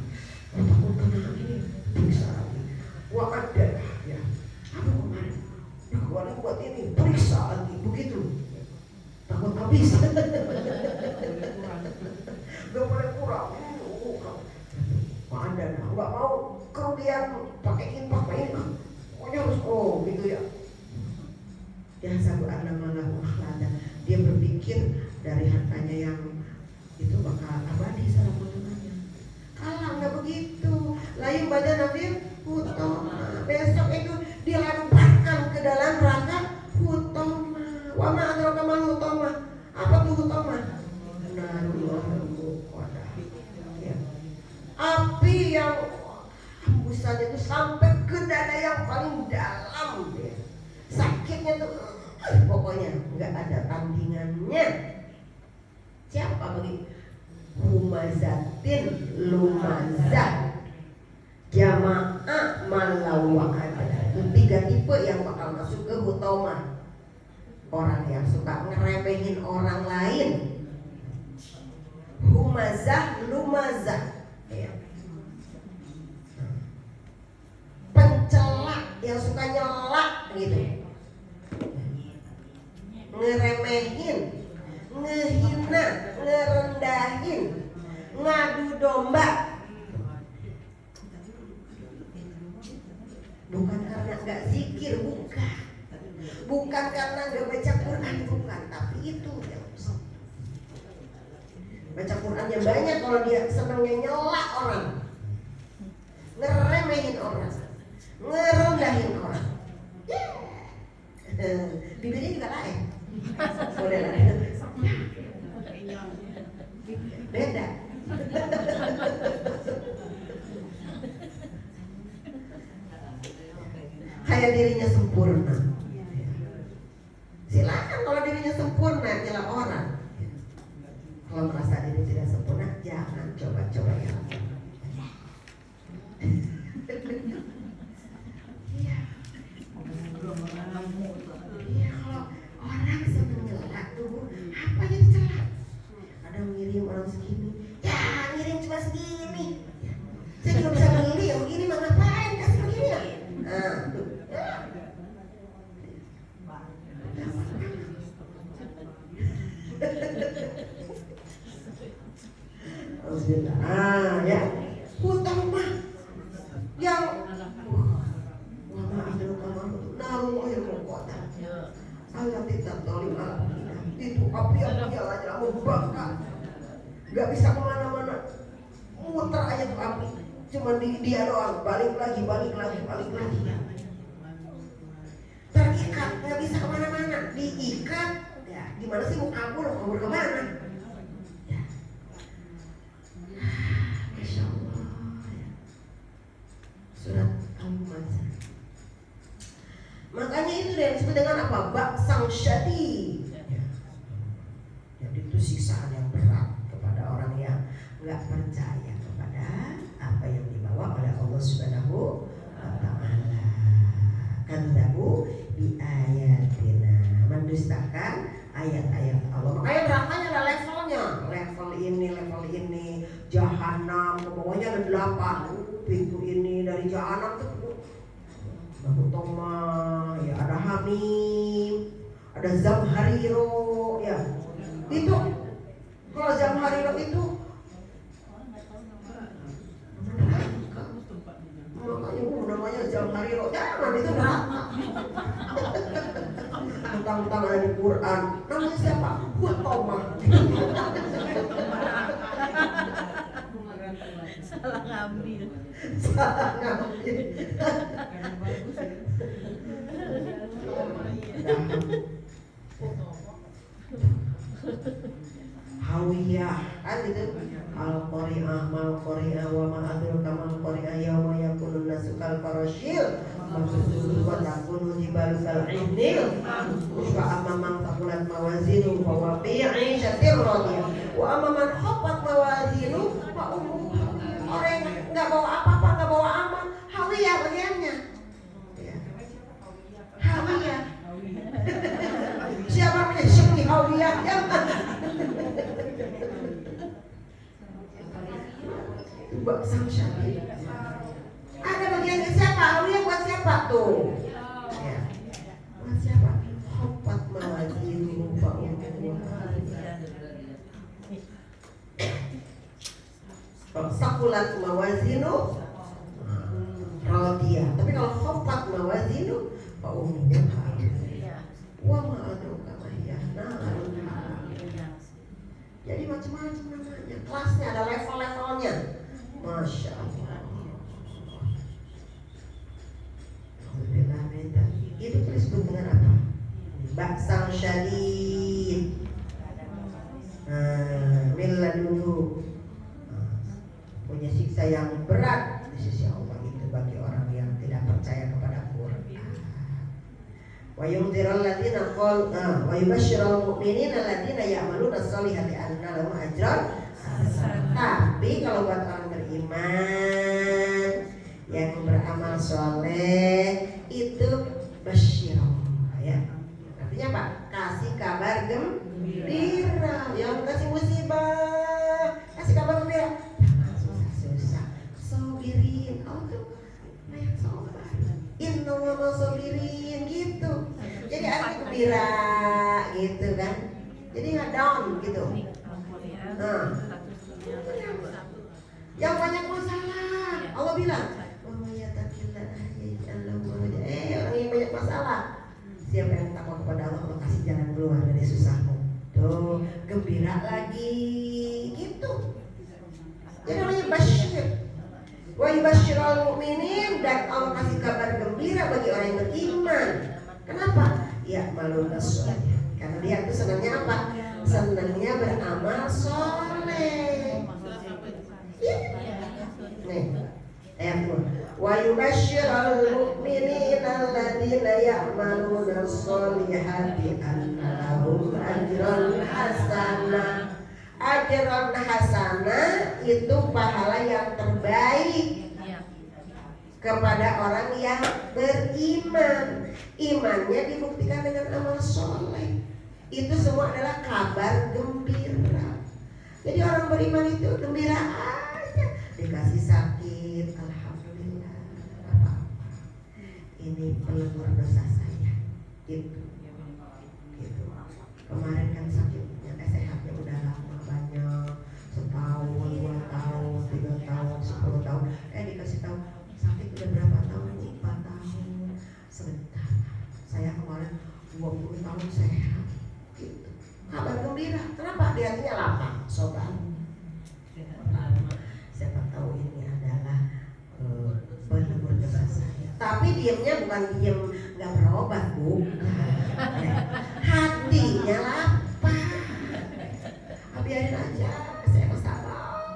Takut kena ini, periksa lagi. Wah ada ya, apa kemarin? Ya kemarin buat ini, periksa lagi, begitu. Takut habis, gak boleh kurang. Wah ada, nggak mau kerugian pakai ini. Pokoknya harus gitu ya. Yang satu malahu akhlada, dia berpikir dari hartanya yang itu bakal abadi selama-lamanya. Kalah nggak begitu. Layu badan Nabi hutoma, besok itu dilemparkan ke dalam neraka hutoma. Wa ma adraka mal hutoma. Apa tuh hutoma? Narul muqadah. Ya. Api yang hembusannya itu sampai ke dada yang paling dalam ya. Sakitnya tuh pokoknya nggak ada tandingannya. Siapa bagi humazatin lumazah jamaah malawa ada. Itu 3 tipe yang bakal masuk ke hutoma. Orang yang suka ngeremehin orang lain, humazah lumazah ya. Pencela yang suka nyelak gitu, ngeremehin, ngehina, ngerendahin, ngadu domba. Bukan karena gak zikir, bukan karena gak baca Quran, bukan. Tapi itu ya, baca Qurannya banyak, kalau dia senangnya nyelak orang, ngeremehin orang, ngerendahin orang. Bibirnya juga lain. Boleh lah. Beda. Kayak dirinya sempurna. Silakan kalau dirinya sempurna nyela orang. Kalau merasa diri tidak sempurna, jangan coba-coba ya. Iya, kalau orang seneng nyela tuh, apa yang celah? Ada ngirim orang segini, ya ngirim cuma segini. Saya juga bisa beli yang begini, mah ngapain kasih begini ya? Nah, tuh. Ya, hutang mah yang Allah tidak tolim itu api yang nyalanya membakar, nggak bisa kemana-mana, muter aja tuh api, cuma di dia doang, balik lagi. Terikat, nggak bisa kemana-mana, diikat, ya gimana sih mau kabur kemana? Ya. Masya Allah. Surat Al-Mazah. Makanya itu yang disebut dengan apa? Baksang syadid. Jadi itu siksaan yang berat kepada orang yang nggak percaya kepada apa yang dibawa oleh Allah Subhanahu wa Ta'ala. Kadzabu bi ayatina, mendustakan ayat-ayat Allah. Makanya nerakanya ada levelnya, level ini, jahanam, bawahnya ada 8 pintu ini dari jahanam tuh. Hutoma, ya ada Hamim, ada Zamhariro, ya itu kalau Zamhariro itu makanya namanya Zamhariro, jangan itu neraka. Tentang ada di Quran, namanya siapa? Hutoma. Salah ngambil. Salah ngambil. Hawiyah kan gitu. Al-Qari'ah mal-Qari'ah wa ma'adul kamal Qari'ah yawma yakunun nasukal farashil maksudul wa takunu jibalu kal-'inil wa amamang takulat mawazinu wa waqi'i syatir radiyah wa amaman khafat mawazinu wa umum. Orang yang gak bawa apa-apa, gak bawa amal, hawiyah bagiannya ya. Hawiyah. Siapa namanya? Syekh hawiyah ya. Buat sang syahid. Ada bagian siapa? Hawiyah buat siapa tuh? Ya. Buat siapa? Khafat mawazinu wa umum. Sakulat mawazinu radiyah. Tapi kalau khafat mawazinu fa ummuhu wa ma adraka ma hiya narun. Jadi macam-macam namanya. Kelasnya ada level-levelnya. Masya Allah. Itu disebut dengan apa? Baksang syadid. Milla dulu. Punya siksa yang berat di sisi Allah itu bagi orang yang tidak percaya kepada Quran. Wa yunzirul ladzina qal wa yubashshirul mu'minina alladzina ya'maluna sholihati anna lahum ajran hasan. Tapi kalau buat orang beriman yang beramal soleh itu basyirah ya. Artinya apa? Kasih kabar gembira. Yang kasih musibah, kasih kabar gembira. Sobirin, tuh banyak sobat. Innallaha sobirin gitu. Jadi arti gembira gitu kan. Jadi nggak down gitu. Yang banyak masalah, Allah bilang, orang yang banyak masalah. Siapa yang takut kepada Allah, Allah kasih jalan keluar dari susahmu. Tuh, gembira lagi gitu. Jadi namanya basyir. Wa yubasyirul mu'minin, dan Allah kasih kabar gembira bagi orang yang beriman. Kenapa? Ya maluna sholih. Karena dia itu senangnya apa? Senangnya beramal soleh. Nih, ayat 2. Wa yubasyirul mu'minina alladzina ya'maluna sholihati anna lahum ajran hasanah. Ajran hasanah itu pahala yang terbaik kepada orang yang beriman. Imannya dibuktikan dengan amal soleh. Itu semua adalah kabar gembira. Jadi orang beriman itu gembira aja. Dikasih sakit, alhamdulillah, apa-apa. Ini pelebur dosa saya. Gitu. Kemarin kan sakitnya, sehatnya udah lama banyak, setahun, 2 tahun, 3 tahun, 10 tahun. Dikasih tahu sakit udah berapa tahun? 4 tahun. Sebentar. Saya kemarin 20 tahun sehat. Gitu. Kabar gembira. Kenapa? Di hatinya lapang, sobat. Siapa tahu ini adalah pelebur dosa saya. Tapi diamnya bukan diam nggak berobat, bukan. Hatinya lapar. Biarin aja, saya masalah.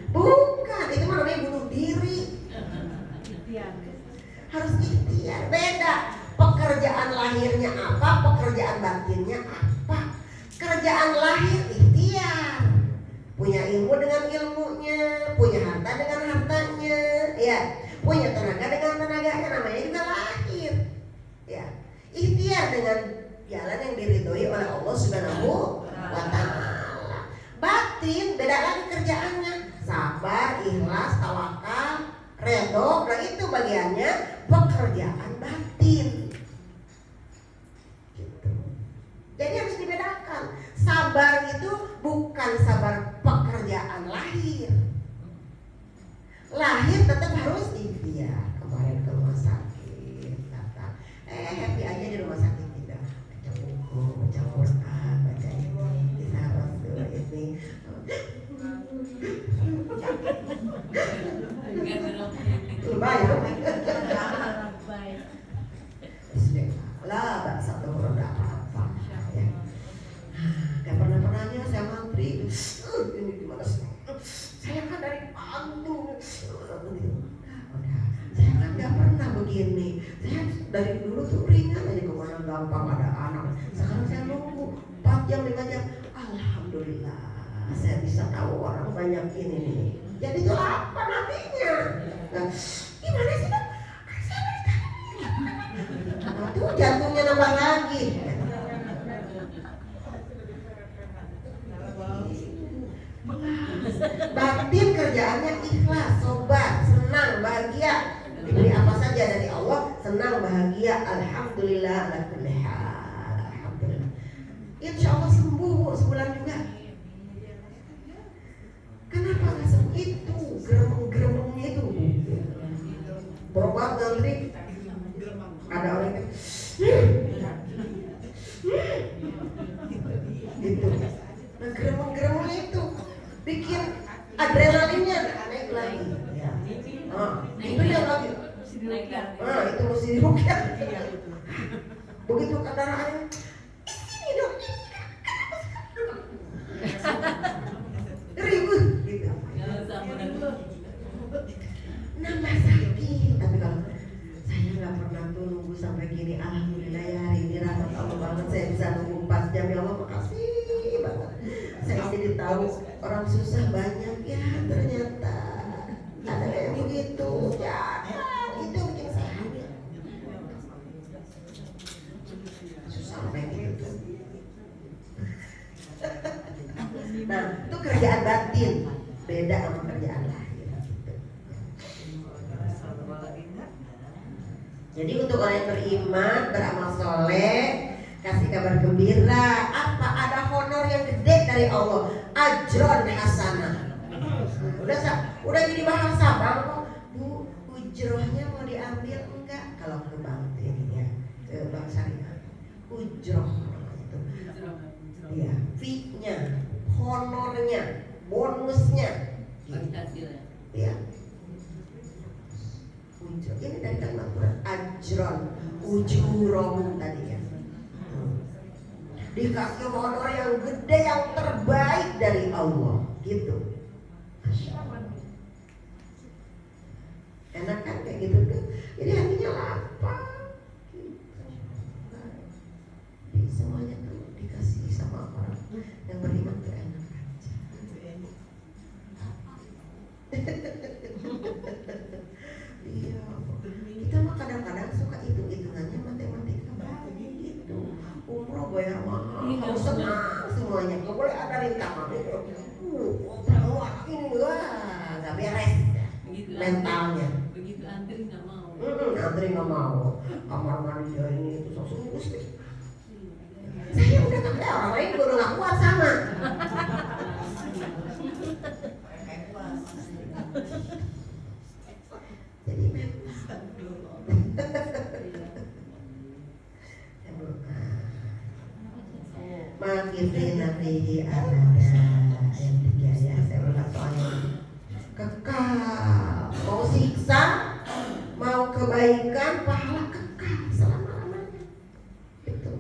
Bukan, itu mah namanya bunuh diri. Harus ikhtiar. Beda. Pekerjaan lahirnya apa, pekerjaan batinnya apa. Kerjaan lahir ikhtiar. Punya ilmu dengan ilmunya, punya harta dengan hartanya, ya. Punya tenaga dengan tenaganya, namanya juga lahir. Ya. Ikhtiar dengan jalan yang diridhoi oleh Allah Subhanahu wa ta'ala. Batin beda lagi kerjaannya. Sabar, ikhlas, tawakal, redho, nah itu bagiannya pekerjaan batin. Gitu. Jadi harus dibedakan. Sabar itu bukan sabar pekerjaan lahir. Lahir tetap harus ikhtiar. Kemarin ke rumah sakit, datang, happy aja di rumah sakit, tidak baca buku, baca Quran, baca ini, bayar. Baik. Bismillah, bahasa tuh udah apa-apa ya. Gak pernah-pernahnya saya ngantri. Ini gimana sih? Saya kan dari Bandung. Saya kan gak pernah begini. Saya dari dulu tuh ringan aja, kemana gampang ada anak. Sekarang saya nunggu 4 jam 5 jam. Alhamdulillah saya bisa tahu orang banyak ini nih. Jadi itu apa nantinya? Nah, gimana sih Dok? Kan saya dari tadi. Nah, tuh jantungnya nambah lagi. Batin kerjaannya ikhlas, sobat, senang, bahagia. Diberi apa saja dari Allah, senang, bahagia. Alhamdulillah, ala kulli hal. Alhamdulillah. Insya Allah sembuh sebulan juga. Kenapa nggak sembuh itu? Geremeng-geremengnya itu. Berobat ngantri. Ada orang yang gitu. Nah, geremeng-geremengnya itu bikin adrenalinnya naik lagi. Ya. Itu yang lagi. Itu mesti dirukyah. Begitu kendaraannya, ini dong, ribut gitu. Nambah sakit. Tapi kalau saya nggak pernah tuh nunggu sampai gini, alhamdulillah ya hari ini rahmat Allah banget saya bisa nunggu 4 jam. Ya Allah makasih banget. Saya jadi tahu orang susah banyak ya, ternyata ada yang begitu ya. Itu bikin saya hamil. Susah kayak gitu. Nah itu kerjaan batin, beda sama kerjaan lahir. Jadi untuk orang yang beriman, beramal soleh, kasih kabar gembira. Apa? Ada honor yang gede dari Allah, ajron hasanah. Udah jadi bahasa bang, Bu, ujrohnya mau diambil enggak? Kalau ke bank ini ya, ke bank syariah, ujroh itu, ya, fee-nya, honornya, bonusnya, ya. Ujroh ini dari kalimat Quran, ajron, ujurohum tadi ya. Dikasih honor yang gede, yang terbaik dari Allah, gitu. Enak kan kayak gitu tuh. Jadi hatinya lapang. Jadi semuanya tuh dikasih sama orang yang beriman tuh enak aja. Iya. Kita mah kadang-kadang suka hitung-hitungannya matematika banget gitu. Umroh bayar mahal, harus senang semuanya. Gak boleh ada rintangan itu. Ini wah nggak beres mentalnya. Begitu antri nggak mau. Antri nggak mau. Kamar mandi ini itu langsung gusti. Saya udah tak ada, orang lain juga udah nggak kuat sama. Jadi makifina fihi abada. Yang 3 ya, saya ulang soalnya. Kekal, mau siksa, mau kebaikan, pahala kekal selama-lamanya. Gitu.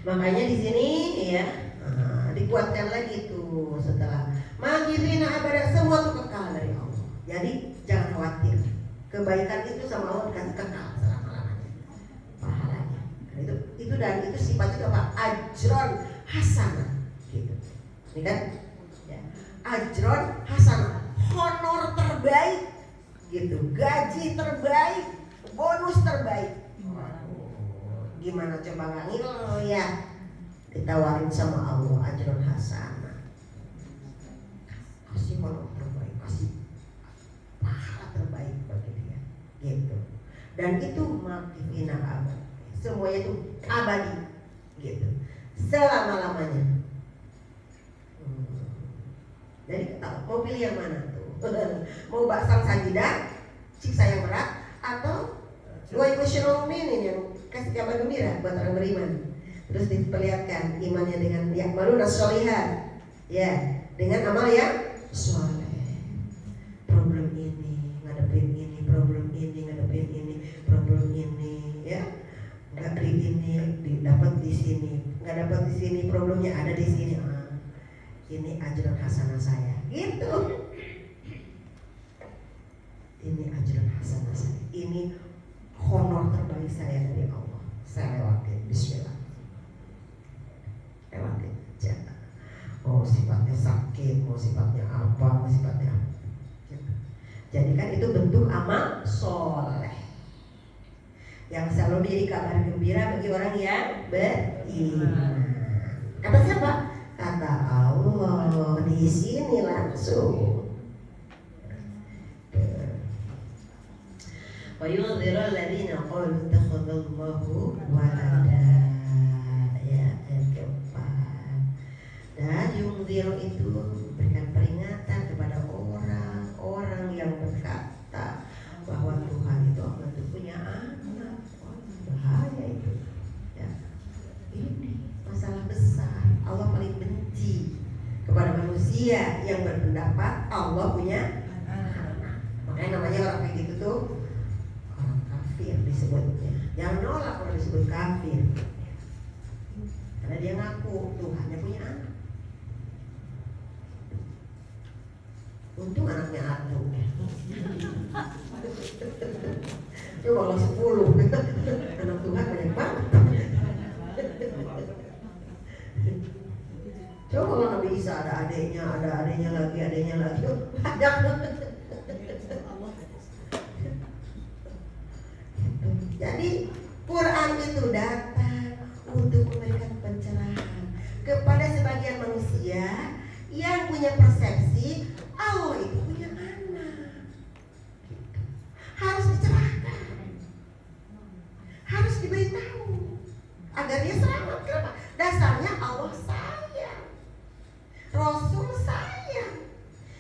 Makanya di sini ya dikuatkan lagi tuh setelah magirina abada, semua tuh kekal dari Allah. Jadi jangan khawatir, kebaikan itu sama Allah dikasih kekal selama-lamanya pahalanya. Itu dan itu sifatnya apa? Ajron hasanah. Gitu. Ini kan? Ya. Ajron hasanah, honor terbaik, gitu, gaji terbaik, bonus terbaik. Gimana coba nggak ngilu ya? Ditawarin sama Allah ajron hasanah, kasih honor terbaik, kasih pahala terbaik bagi dia, gitu. Dan itu makifina abad, semuanya itu abadi, gitu, selama-lamanya. Jadi mau pilih yang mana tuh? Mau baksang sajidah, siksa yang berat, atau dua emotional meaning yang kasih kabar gembira buat orang beriman. Terus diperlihatkan imannya dengan ya'maluna sholihat, ya, dengan amal yang soleh. Problem ini ngadep problem ini ya, nggak di ini dapat di sini, nggak dapat di sini, problemnya ada di sini. Ini ajrun hasanah saya, gitu. Ini ajrun hasanah saya, ini honor terbaik saya dari Allah. Saya lewatin, bismillah. Lewatin aja. Mau sifatnya sakit, mau sifatnya apa, mau sifatnya apa. Jadikan itu bentuk amal soleh yang selalu menjadi kabar gembira bagi orang yang beriman. Kata siapa? Kata Allah di sini langsung. Wa yunziru alladziina qalu ittakhadallahu walada. Ya, ayat keempat. Dan yunziru itu memberikan peringatan kepada orang-orang yang berkata bahwa Tuhan itu akan punya anak. Bahaya itu. Ya. Ini masalah besar. Allah paling benci kepada manusia yang berpendapat Allah punya anak. Makanya namanya orang kayak gitu tuh orang kafir disebutnya. Jangan nolak kalau disebut kafir. Karena dia ngaku Tuhannya punya anak. Untung anaknya atuh. Coba kalau 10 anak Tuhan banyak banget. Coba kalau Nabi Isa ada adiknya lagi, banyak banget. Jadi Quran itu datang untuk memberikan pencerahan kepada sebagian manusia yang punya persepsi Allah itu punya anak. Harus dicerahkan, harus diberitahu agar dia selamat. Kenapa? Dasarnya Allah sayang, Rasul sayang,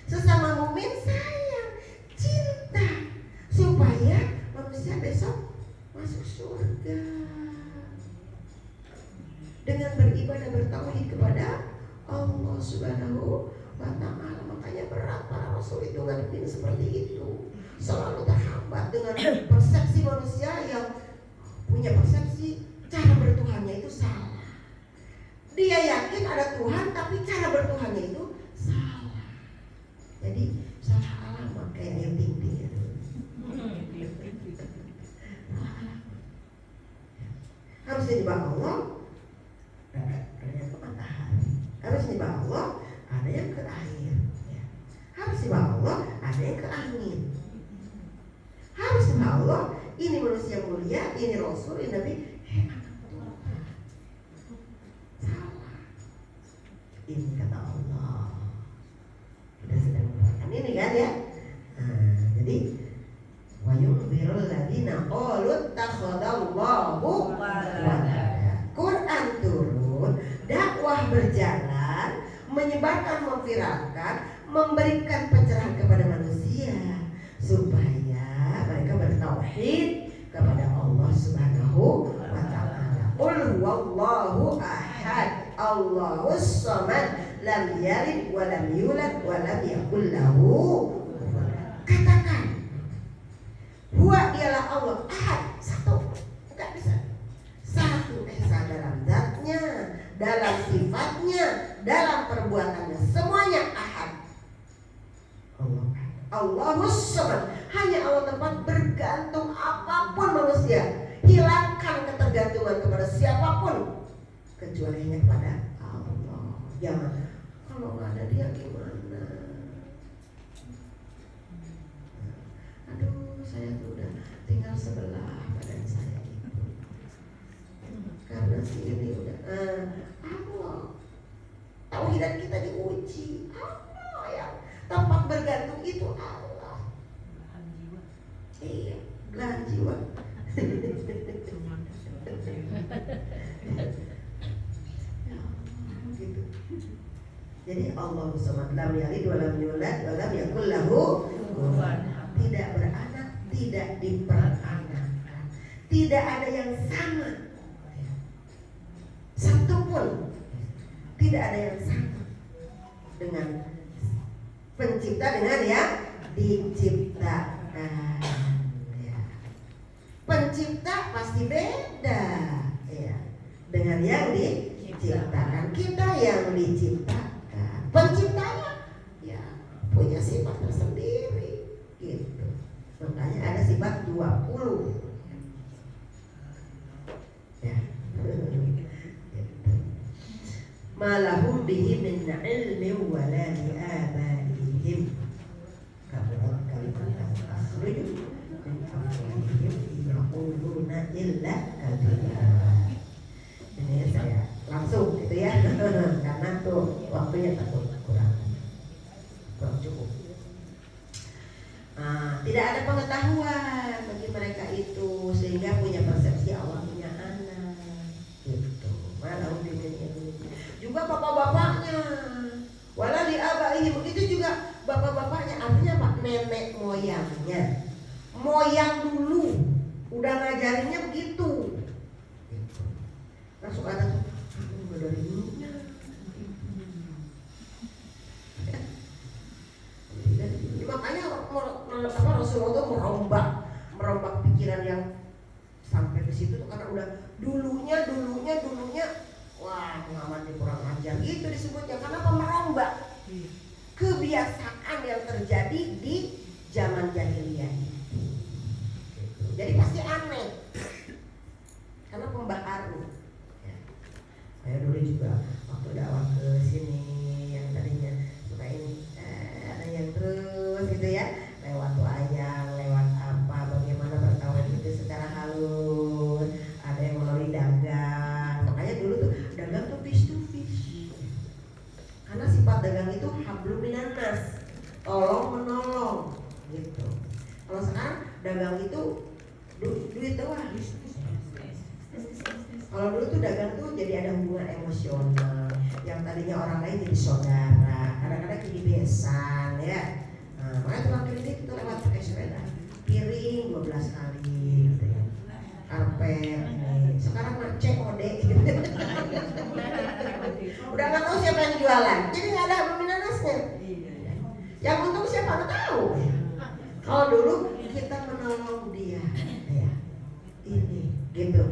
sesama mukmin sayang, cinta, supaya manusia besok masuk surga dengan beribadah bertauhid kepada Allah Subhanahu wa ta'ala. Makanya berat para rasul itu ngadepin seperti itu, selalu terhambat dengan persepsi manusia yang punya persepsi cara bertuhannya itu salah. Dia yakin ada Tuhan tapi cara bertuhannya itu salah. Jadi salah alamat kayak yang tinggi ya. Harus dijebak Allah, ada yang ke matahari. Harus dijebak Allah, ada yang ke air. Harus dijebak Allah, ada yang ke angin. Harus dijebak Allah, ini manusia mulia, ini Rasul, ini Nabi. Salah. Ini kata Allah. Kita sedang mengatakan ini kan ya. Jadi wa yunzirul ladzina qalu ittakhadallahu walada. Quran turun, dakwah berjalan, menyebarkan, memviralkan, memberikan pencerahan kepada manusia supaya mereka bertauhid kepada Allah Subhanahu wa ta'ala. Qul huwallahu ahad, Allahus samad, lam yalid wa lam yulad wa lam yakul lahu. Katakan, huwa dialah Allah ahad, satu, enggak bisa. Satu esa dalam zatnya, dalam sifatnya, dalam perbuatannya, semuanya ahad. Allahus samad, hanya Allah tempat bergantung apapun manusia. Hilangkan ketergantungan kepada siapapun kecuali hanya kepada Allah. Jangan, kalau nggak ada dia gimana? Aduh, saya tuh udah tinggal sebelah badan saya itu. Karena si ini udah Allah. Tauhidan kita diuji. Allah yang tempat bergantung itu Allah. Iya, belahan jiwa. Gitu. Jadi Allah Samad, lam yalid wa lam yulad wa lam yakul lahu kufuwan. Tidak beranak, tidak diperanakan, tidak ada yang sama. Satu pun tidak ada yang sama dengan pencipta, dengan yang diciptakan. pencipta pasti beda ya dengan yang diciptakan. Kita yang diciptakan, penciptanya ya punya sifat tersendiri gitu. Makanya ada sifat 20 ya. Malahum bihi min ilmi wa la li abaihim kaburat kalimatan tasriyu min afwahihim yaquluna illa kadzaba. Ini saya langsung gitu ya karena tuh waktunya takut kurang cukup. Tidak ada pengetahuan bagi mereka itu sehingga punya persepsi Allah punya anak gitu. Malah juga bapak-bapaknya wala li abaihim, begitu juga bapak-bapaknya, artinya apa? Nenek moyangnya, moyang dulu udah ngajarinnya begitu. Langsung ada tuh dari dulunya. Makanya Rasulullah tuh merombak pikiran yang sampai ke situ tuh karena udah dulunya wah Muhammad ini kurang ajar gitu disebutnya. Kenapa merombak kebiasaan yang terjadi di zaman jahiliyah itu. Jadi pasti aneh karena pembaharu ya. Saya dulu juga waktu dakwah ke sini yang tadinya suka ini ada yang terus gitu ya lewat wayang, lewat apa, bagaimana berkawan itu secara halus, ada yang melalui dagang. Makanya dulu tuh dagang tuh fish to fish karena sifat dagang itu hablum minan nas, tolong menolong gitu. Kalau sekarang dagang itu duit doang. Kalau dulu tuh dagang tuh jadi ada hubungan emosional, yang tadinya orang lain jadi saudara, kadang-kadang jadi besan ya. Nah, makanya tukang kredit itu lewat pakai sepeda, piring 12 kali gitu ya, karpet ini. Sekarang mah COD gitu. Udah nggak tahu siapa yang jualan, jadi nggak ada peminanasnya. Yang untung siapa nggak tahu. Kalau dulu kita menolong dia, ya ini gitu.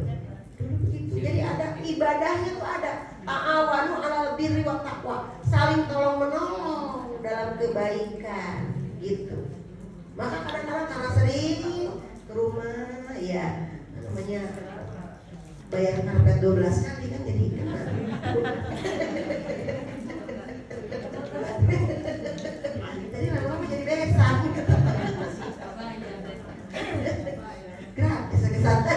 Dulu begitu. Jadi ada ibadahnya tuh ada ta'awanu 'alal birri wa taqwa, saling tolong menolong dalam kebaikan gitu. Maka kadang-kadang karena sering ke rumah ya namanya bayar karpet 12 kali kan jadi kena. Jadi lama-lama jadi besan. Gratis kesana.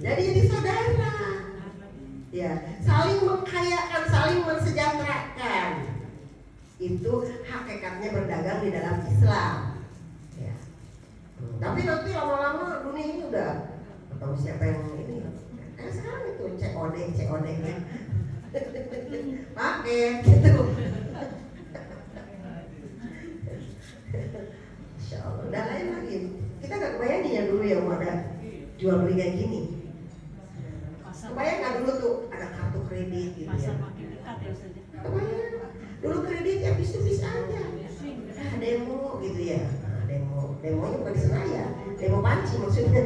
Jadi saudara ya, saling mengkayakan, saling mensejahterakan, itu hakikatnya berdagang di dalam Islam ya. Tapi nanti lama-lama dunia ini udah tahu siapa yang ini. Sekarang itu COD ya pakai gitu. Insya Allah udah lain lagi. Kita gak kebayang ya dulu yang ada jual beli kayak gini. Kebayang gak dulu tuh ada kartu kredit gitu ya. Kebayang dulu kredit ya bis aja. Demo gitu ya. Nah, demonya bukan di Senayan, demo panci maksudnya.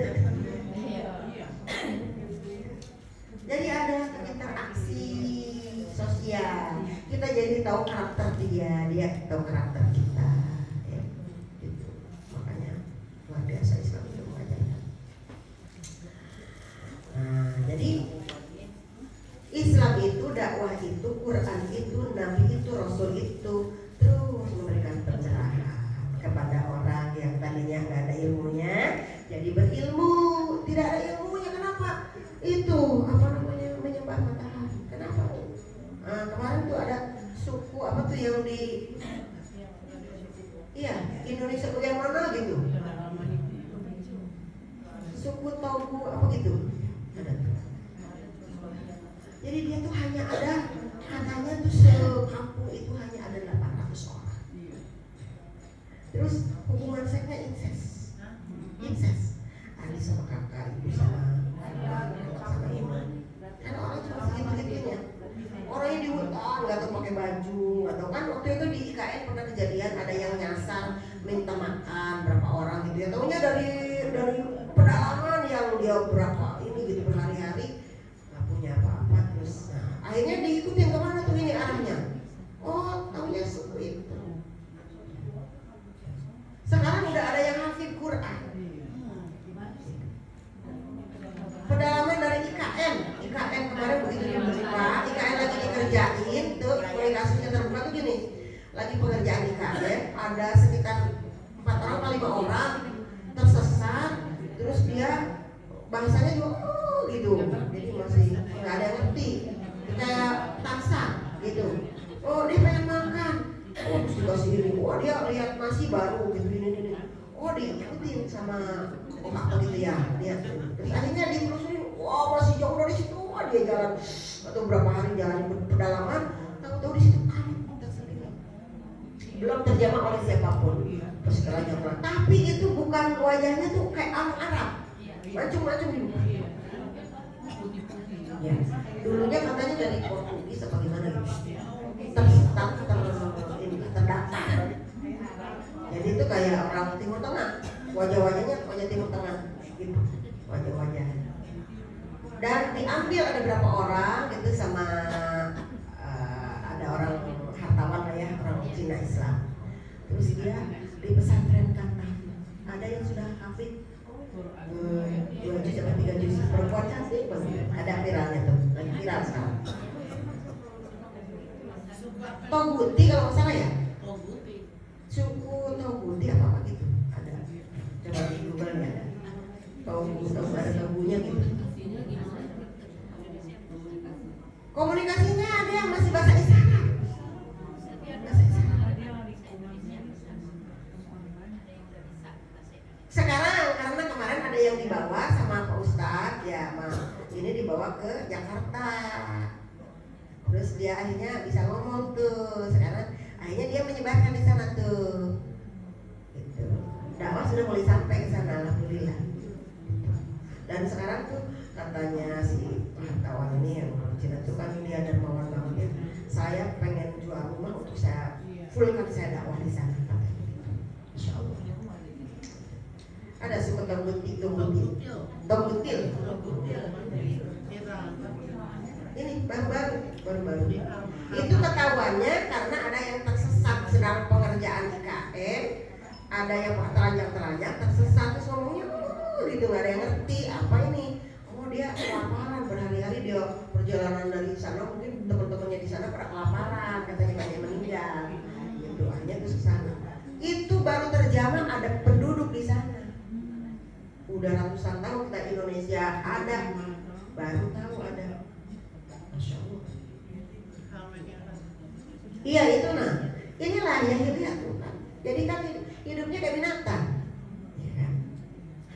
Jadi ada interaksi sosial. Kita jadi tahu karakter dia tahu karakter kita ya. Gitu. Makanya luar biasa Islam itu mengajarkan. Nah, jadi Islam itu, dakwah itu, Quran itu, Nabi itu, Rasul itu terus memberikan pencerahan kepada orang yang tadinya nggak ada ilmunya, jadi berilmu. Tidak ada ilmunya, kenapa? Itu apa namanya, menyembah matahari. Kenapa? Kemarin tuh ada suku apa tuh yang di Indonesia bagian mana gitu, suku Togu apa gitu ada. Jadi dia tuh hanya ada, katanya tuh sekampung itu hanya ada 800 orang. Terus hubungan seksnya incest. Adik sama kakak, ibu sama anak sama iman. Karena orang cuma segitu-gitunya. Orangnya di hutan, nggak tahu pakai baju, nggak tahu kan. Waktu itu di IKN pernah kejadian ada yang nyasar minta makan berapa orang gitu ya. Taunya dari dari pedalaman yang dia berapa ini gitu berhari-hari nggak punya apa-apa, terus akhirnya diikutin kemana tuh ini arahnya. Oh, taunya suku itu. Sekarang udah ada yang hafid Quran. Pedalaman dari IKN kemarin begitu dibuka, IKN lagi dikerjain tuh komunikasinya terbuka tuh gini. Lagi pengerjaan IKN, ada sekitar 4 orang atau 5 orang tersesat, terus dia bangsanya juga gitu, jadi masih nggak ada yang ngerti, kayak taksa gitu. Oh dia pengen makan, oh terus dikasih ini, oh dia lihat nasi baru gitu ini, oh diikutin sama faktor gitu ya, lihat. Terus akhirnya ditelusurin, wah masih jauh dari situ, wah dia jalan atau berapa hari jalan pedalaman, tahu-tahu di situ kami tersendiri, belum terjamah oleh siapapun. Terus setelahnya pulang, tapi itu bukan wajahnya tuh kayak orang Arab, macam-macam di muka. Ya, dulunya katanya dari Portugis apa gimana gitu, terdaftar. Jadi itu kayak orang Timur Tengah, wajah-wajahnya wajah Timur Tengah gitu, wajah-wajah. Dan diambil ada berapa orang gitu sama ada orang hartawan lah ya, orang Cina Islam. Terus dia di pesantren kata ada yang sudah hafid 2 juz atau 3 juz, perempuan cantik banget, ada viralnya tuh, lagi viral sekarang. Toguti kalau nggak salah ya, suku Toguti apa gitu, ada, coba di Google ya, ada Togunya gitu. Komunikasinya ada yang masih bahasa isyarat. Sekarang karena kemarin ada yang dibawa sama Pak Ustadz ya, ini dibawa ke Jakarta. Terus dia akhirnya bisa ngomong tuh. Sekarang akhirnya dia menyebarkan di sana tuh. Gitu. Dakwah sudah mulai sampai ke sana, alhamdulillah. Dan sekarang tuh katanya si wartawan ini yang orang Cina tuh kan dia dermawan banget ya. Saya pengen jual rumah untuk saya fullkan saya dakwah di sana. Insya Allah. Ada suku Tonggutil. Ini baru-baru. Itu ketahuannya karena ada yang tersesat sedang pengerjaan IKN, ada yang telanjang tersesat terus ngomongnya gitu, nggak ada yang ngerti apa ini. Oh dia kelaparan berhari-hari dia perjalanan dari sana, mungkin teman-temannya di sana pada kelaparan, katanya banyak meninggal. Gitu akhirnya terus ke sana. Itu baru terjamah ada penduduk di sana. Udah ratusan tahun kita Indonesia ada, baru tahu ada. Masya Allah. Iya itu nah, inilah yang dilihat tuh kan. Jadi kan hidupnya kayak binatang, ya kan?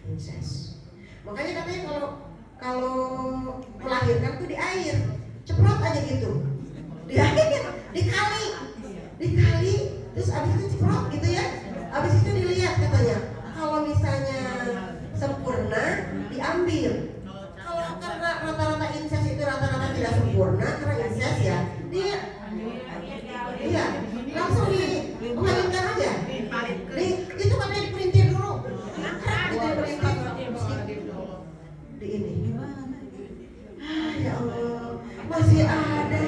Incest. Makanya katanya kalau melahirkan tuh di air, ceprot aja gitu. Di air, di kali, terus abis itu ceprot gitu ya. Abis itu dilihat katanya, kalau misalnya sempurna diambil. Kalau karena rata-rata incest itu rata-rata tidak sempurna karena incest ya, dia iya langsung dimainkan aja. Itu katanya diperintir dulu, gitu diperintir di ini. Ya Allah, masih ada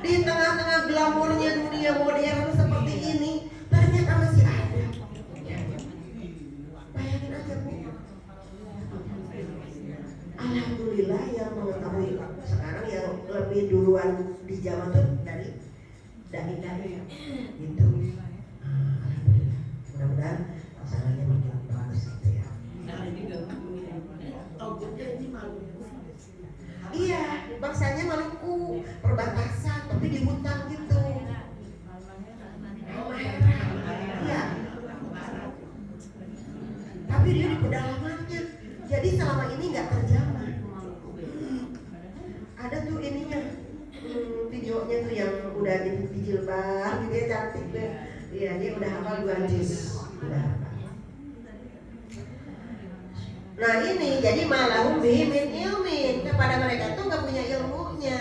di tengah-tengah glamornya dunia modern seperti ini, ternyata masih ada. Bayangin aja Bu. Alhamdulillah yang mengetahui sekarang yang lebih duluan di zaman tuh dari dai-dai gitu. Alhamdulillah. Mudah-mudahan masalahnya makin bagus gitu ya. Iya, bangsanya Maluku, perbatasan tapi di hutan gitu. Iya. Tapi dia di pedalamannya. Jadi selama ini nggak terjamah. Ada tuh ininya, videonya tuh yang udah di jilbab, dia cantik deh. Iya, dia udah hafal 2 juz. Udah hafal. Nah ini jadi malahum bihi min ilmin, kepada mereka tuh nggak punya ilmunya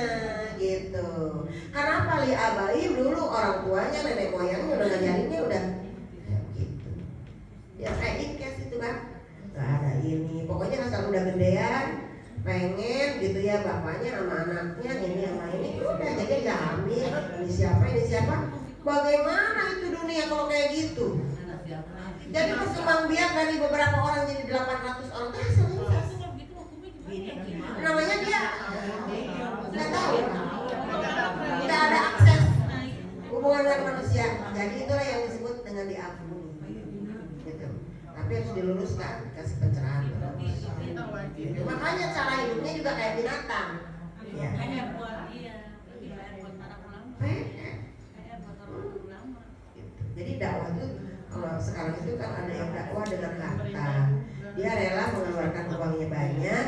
gitu. Karena apa li abaim dulu orang tuanya nenek moyangnya udah ngajarinnya udah kayak gitu. Ya kayak ikes itu kan nggak ada udah gedean pengen gitu ya, bapaknya sama anaknya ini sama ini udah jadi nggak hamil, ini siapa. Bagaimana itu dunia kalau kayak gitu? Jadi berkembang biak dari beberapa orang jadi 800 orang itu hasilnya namanya dia nggak tahu, nggak ada akses hubungan dengan manusia. Jadi itulah yang disebut dengan diampuni gitu. Tapi harus diluruskan, kasih pencerahan. Gitu. Makanya cara hidupnya juga kayak binatang ya. Jadi dakwah itu kalau sekarang itu kan ada yang dakwah dengan harta, dia rela mengeluarkan uangnya banyak,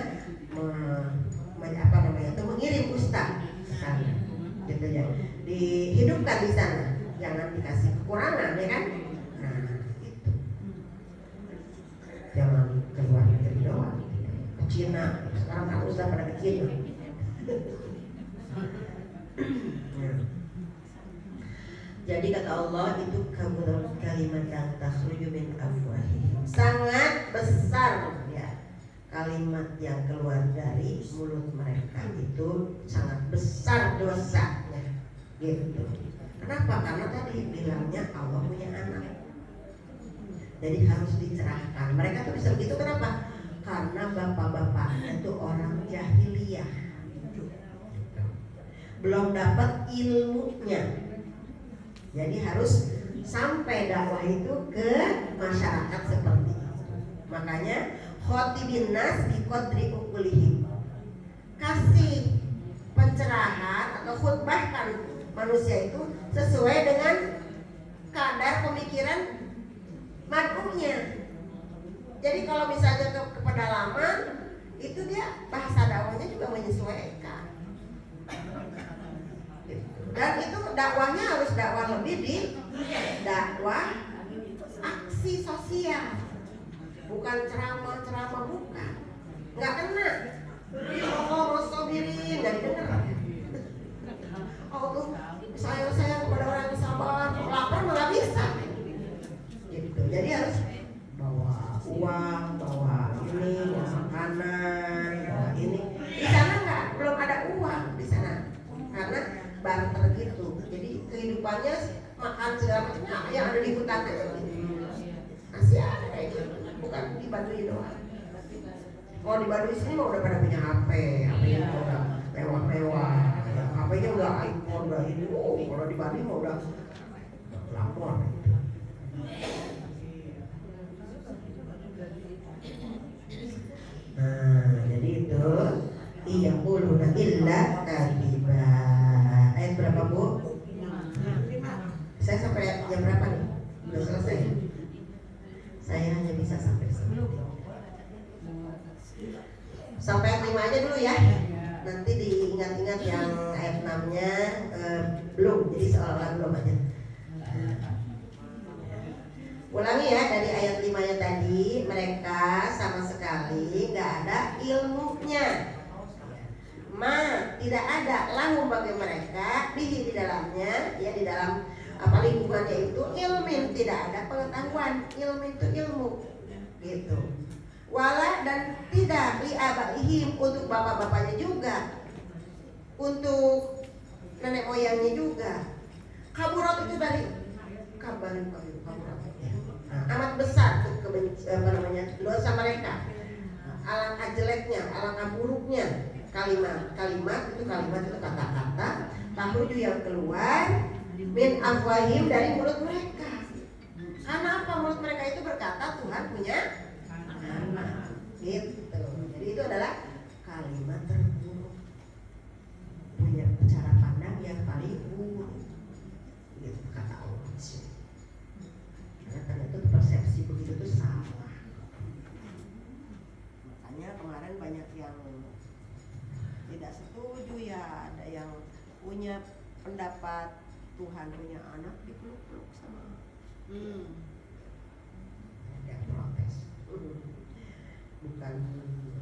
mengirim ustaz sana, gitu ya, dihidupkan di sana, jangan dikasih kekurangan, ya kan? Nah, itu jangan keluar negeri doang, ke Cina, sekarang kan ustaz pada ke Cina. Jadi kata Allah itu kabur kalimat yang takhruju min afwahihim, sangat besar ya kalimat yang keluar dari mulut mereka itu sangat besar dosanya gitu. Kenapa? Karena tadi bilangnya Allah punya anak, jadi harus dicerahkan. Mereka tuh bisa begitu kenapa? Karena bapak-bapaknya itu orang jahiliyah, belum dapat ilmunya. Jadi harus sampai dakwah itu ke masyarakat seperti itu. Makanya khotibin nas bi qadri uqulihim, kasih pencerahan atau khutbahkan manusia itu sesuai dengan kadar pemikiran mad'unya. Jadi kalau misalnya ke pedalaman itu dia bahasa dakwahnya juga menyesuaikan. Dan itu dakwahnya harus dakwah lebih di dakwah aksi sosial, bukan ceramah bukan, nggak kena. Oh sobirin dari benar. Oh tuh sayang kepada orang yang sabar, lapar malah bisa. Gitu. Jadi harus bawa uang, bawa ini, bawa makanan, bawa ini. Di sana nggak, belum ada uang di sana, karena barter gitu. Jadi kehidupannya makan segala macamnya yang ada di hutan aja gitu. Masih ada kayak gitu, bukan di Baduy doang. Kalau di Baduy sini mah udah pada punya HP-nya udah mewah-mewah, ya, HP-nya udah iPhone, udah ini. Kalau di Baduy mah udah lapor. Nah, jadi itu iya quluna illa kadiba. Ayat berapa Bu? 5. Saya sampai jam berapa nih? Udah selesai. Saya hanya bisa sampai 10. Sampai ayat 5 aja dulu ya. Nanti diingat-ingat yang ayat 6-nya belum. Jadi seolah-olah belum aja. Ulangi ya dari ayat 5-nya tadi. Mereka sama sekali gak ada ilmunya. Tidak ada lahum bagi mereka bihi di dalamnya, ya di dalam apa lingkungannya itu ilmin, tidak ada pengetahuan. Ilmin itu ilmu gitu. Wala dan tidak li abaihim, untuk bapak-bapaknya juga, untuk nenek moyangnya juga. Kaburat itu dari kaburat ya. Amat besar dosa mereka. Alangkah jeleknya, alangkah buruknya kalimat itu kata-kata tahruju yang keluar min afwahim dari mulut mereka. Karena apa? Mulut mereka itu berkata Tuhan punya anak gitu. Jadi itu adalah kalimat terburuk, punya cara pandang yang paling buruk gitu kata Allah. Karena itu persepsi begitu itu salah. Makanya kemarin banyak yang tidak setuju ya, ada yang punya pendapat Tuhan punya anak dipeluk-peluk sama ada protes. Bukan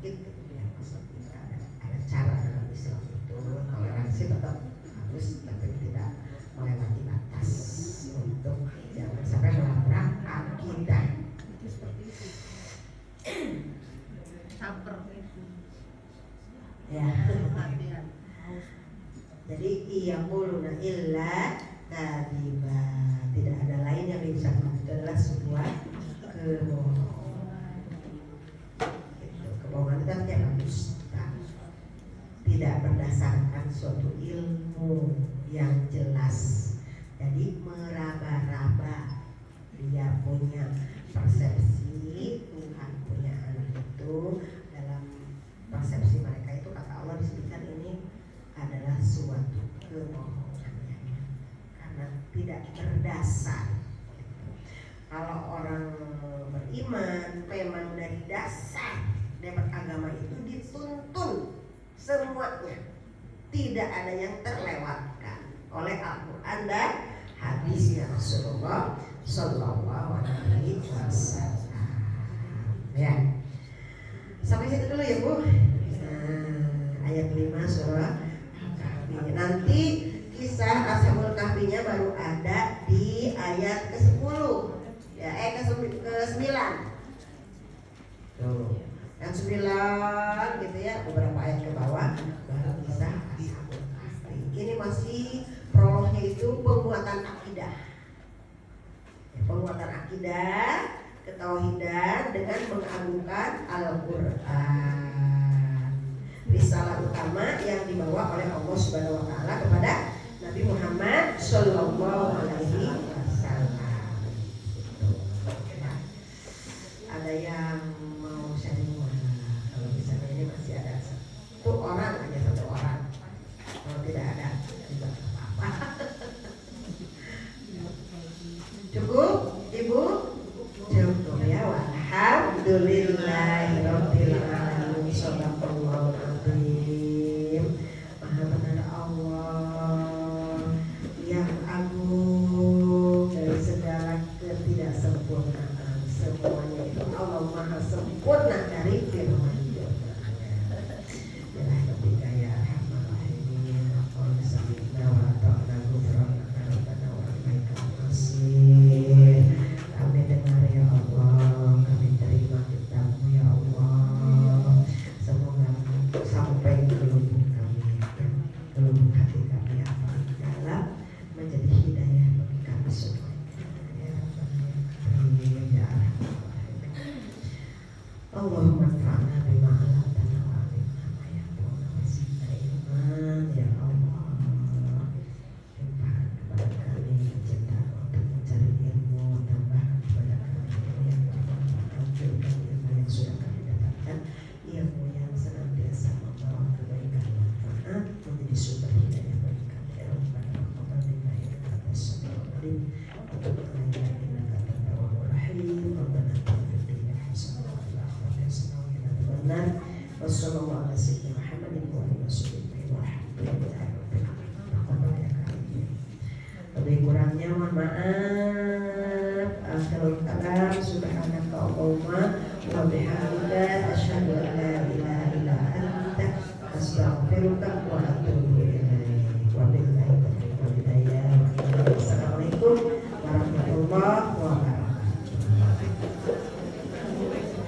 gitu ya, maksudnya ada cara dalam Islam itu toleransi tetap harus, tapi tidak melewati batas untuk jangan sampai melanggar akidah. Caper. Ya. Jadi yaquluna illa kadiba. Tidak ada lain yang bisa itu adalah sebuah kebohongan. Gitu. Kebohongan itu artinya dusta. Tidak berdasarkan suatu ilmu yang jelas. Jadi meraba-raba. Dia punya persepsi Tuhan punya anak itu, dalam persepsi mereka itu kata Allah disebutkan ini adalah suatu kebohongan karena tidak berdasar. Kalau orang beriman memang dari dasar dapat agama itu dituntun semuanya, tidak ada yang terlewatkan oleh Al-Quran dan hadisnya Rasulullah Sallallahu Alaihi Wasallam. Ya, sampai situ dulu ya Bu. Ayat 5 surah Kahfi. Nanti kisah Ashabul Kahfinya baru ada di ayat ke-10 ya, ke-9 tuh. Yang 9 gitu ya, beberapa ayat ke bawah baru kisah Ashabul Kahfi. Ini masih prolognya itu penguatan akidah ya, penguatan akidah ketauhidan dengan mengagungkan Al-Quran, risalah utama yang dibawa oleh Allah Subhanahu wa taala kepada Nabi Muhammad Sallallahu Alaihi Wasallam. Ada yang mau sharing mana? Kalau misalnya ini masih ada satu orang aja, satu orang. Kalau tidak ada juga apa-apa. Cukup, Ibu? Cukup ya. Walhamdulillahirabbil alamin. Shadaqallahul azim. Maha benar Allah yang agung dari segala ketidaksempurnaan. Semuanya itu Allah Maha sempurna dari firman-Nya. Ya ketiga ya Rahman Rahim. Qul sami'na wa ata'na ghufranaka rabbana wa ilaikal masir. Kami dengar ya Allah, kami terima kita-Mu ya Allah. Semoga sampai ke lubuk kami, ke lubuk hati kami yang paling dalam, menjadi hidayah bagi kami semua. Ya Rabbana ya Rahman Rahim. Allahumma anfa'na bima 'allamtana wa 'allimna ma yanfa'una wa zidna ilman ya Allah. Limpahkan kepada kami kecintaan untuk mencari ilmu, tambahkan kepada kami ilmu yang bermanfaat, lanjutkan ilmu yang sudah kami dapatkan, ilmu yang senantiasa membawa kebaikan manfaat, menjadi sumber hidayah bagi kami ya Rabbana taqabbal minna innaka antas samiul alim wa tub 'alaina innaka antat tawwabur rahim. Rabbana atina fid dunya hasanah wa fil akhirati hasanah wa qina adzabannar. Wassallallahu ala sayyidina Muhammadin wa alihi wasallam. Walhamdulillahi rabbil alamin. Taqabbal ya karim. Lebih kurangnya mohon maaf. Akhirul kalam, subhanaka Allahumma wa bihamdika asyhadu an la ilaha illa anta astaghfiruka wa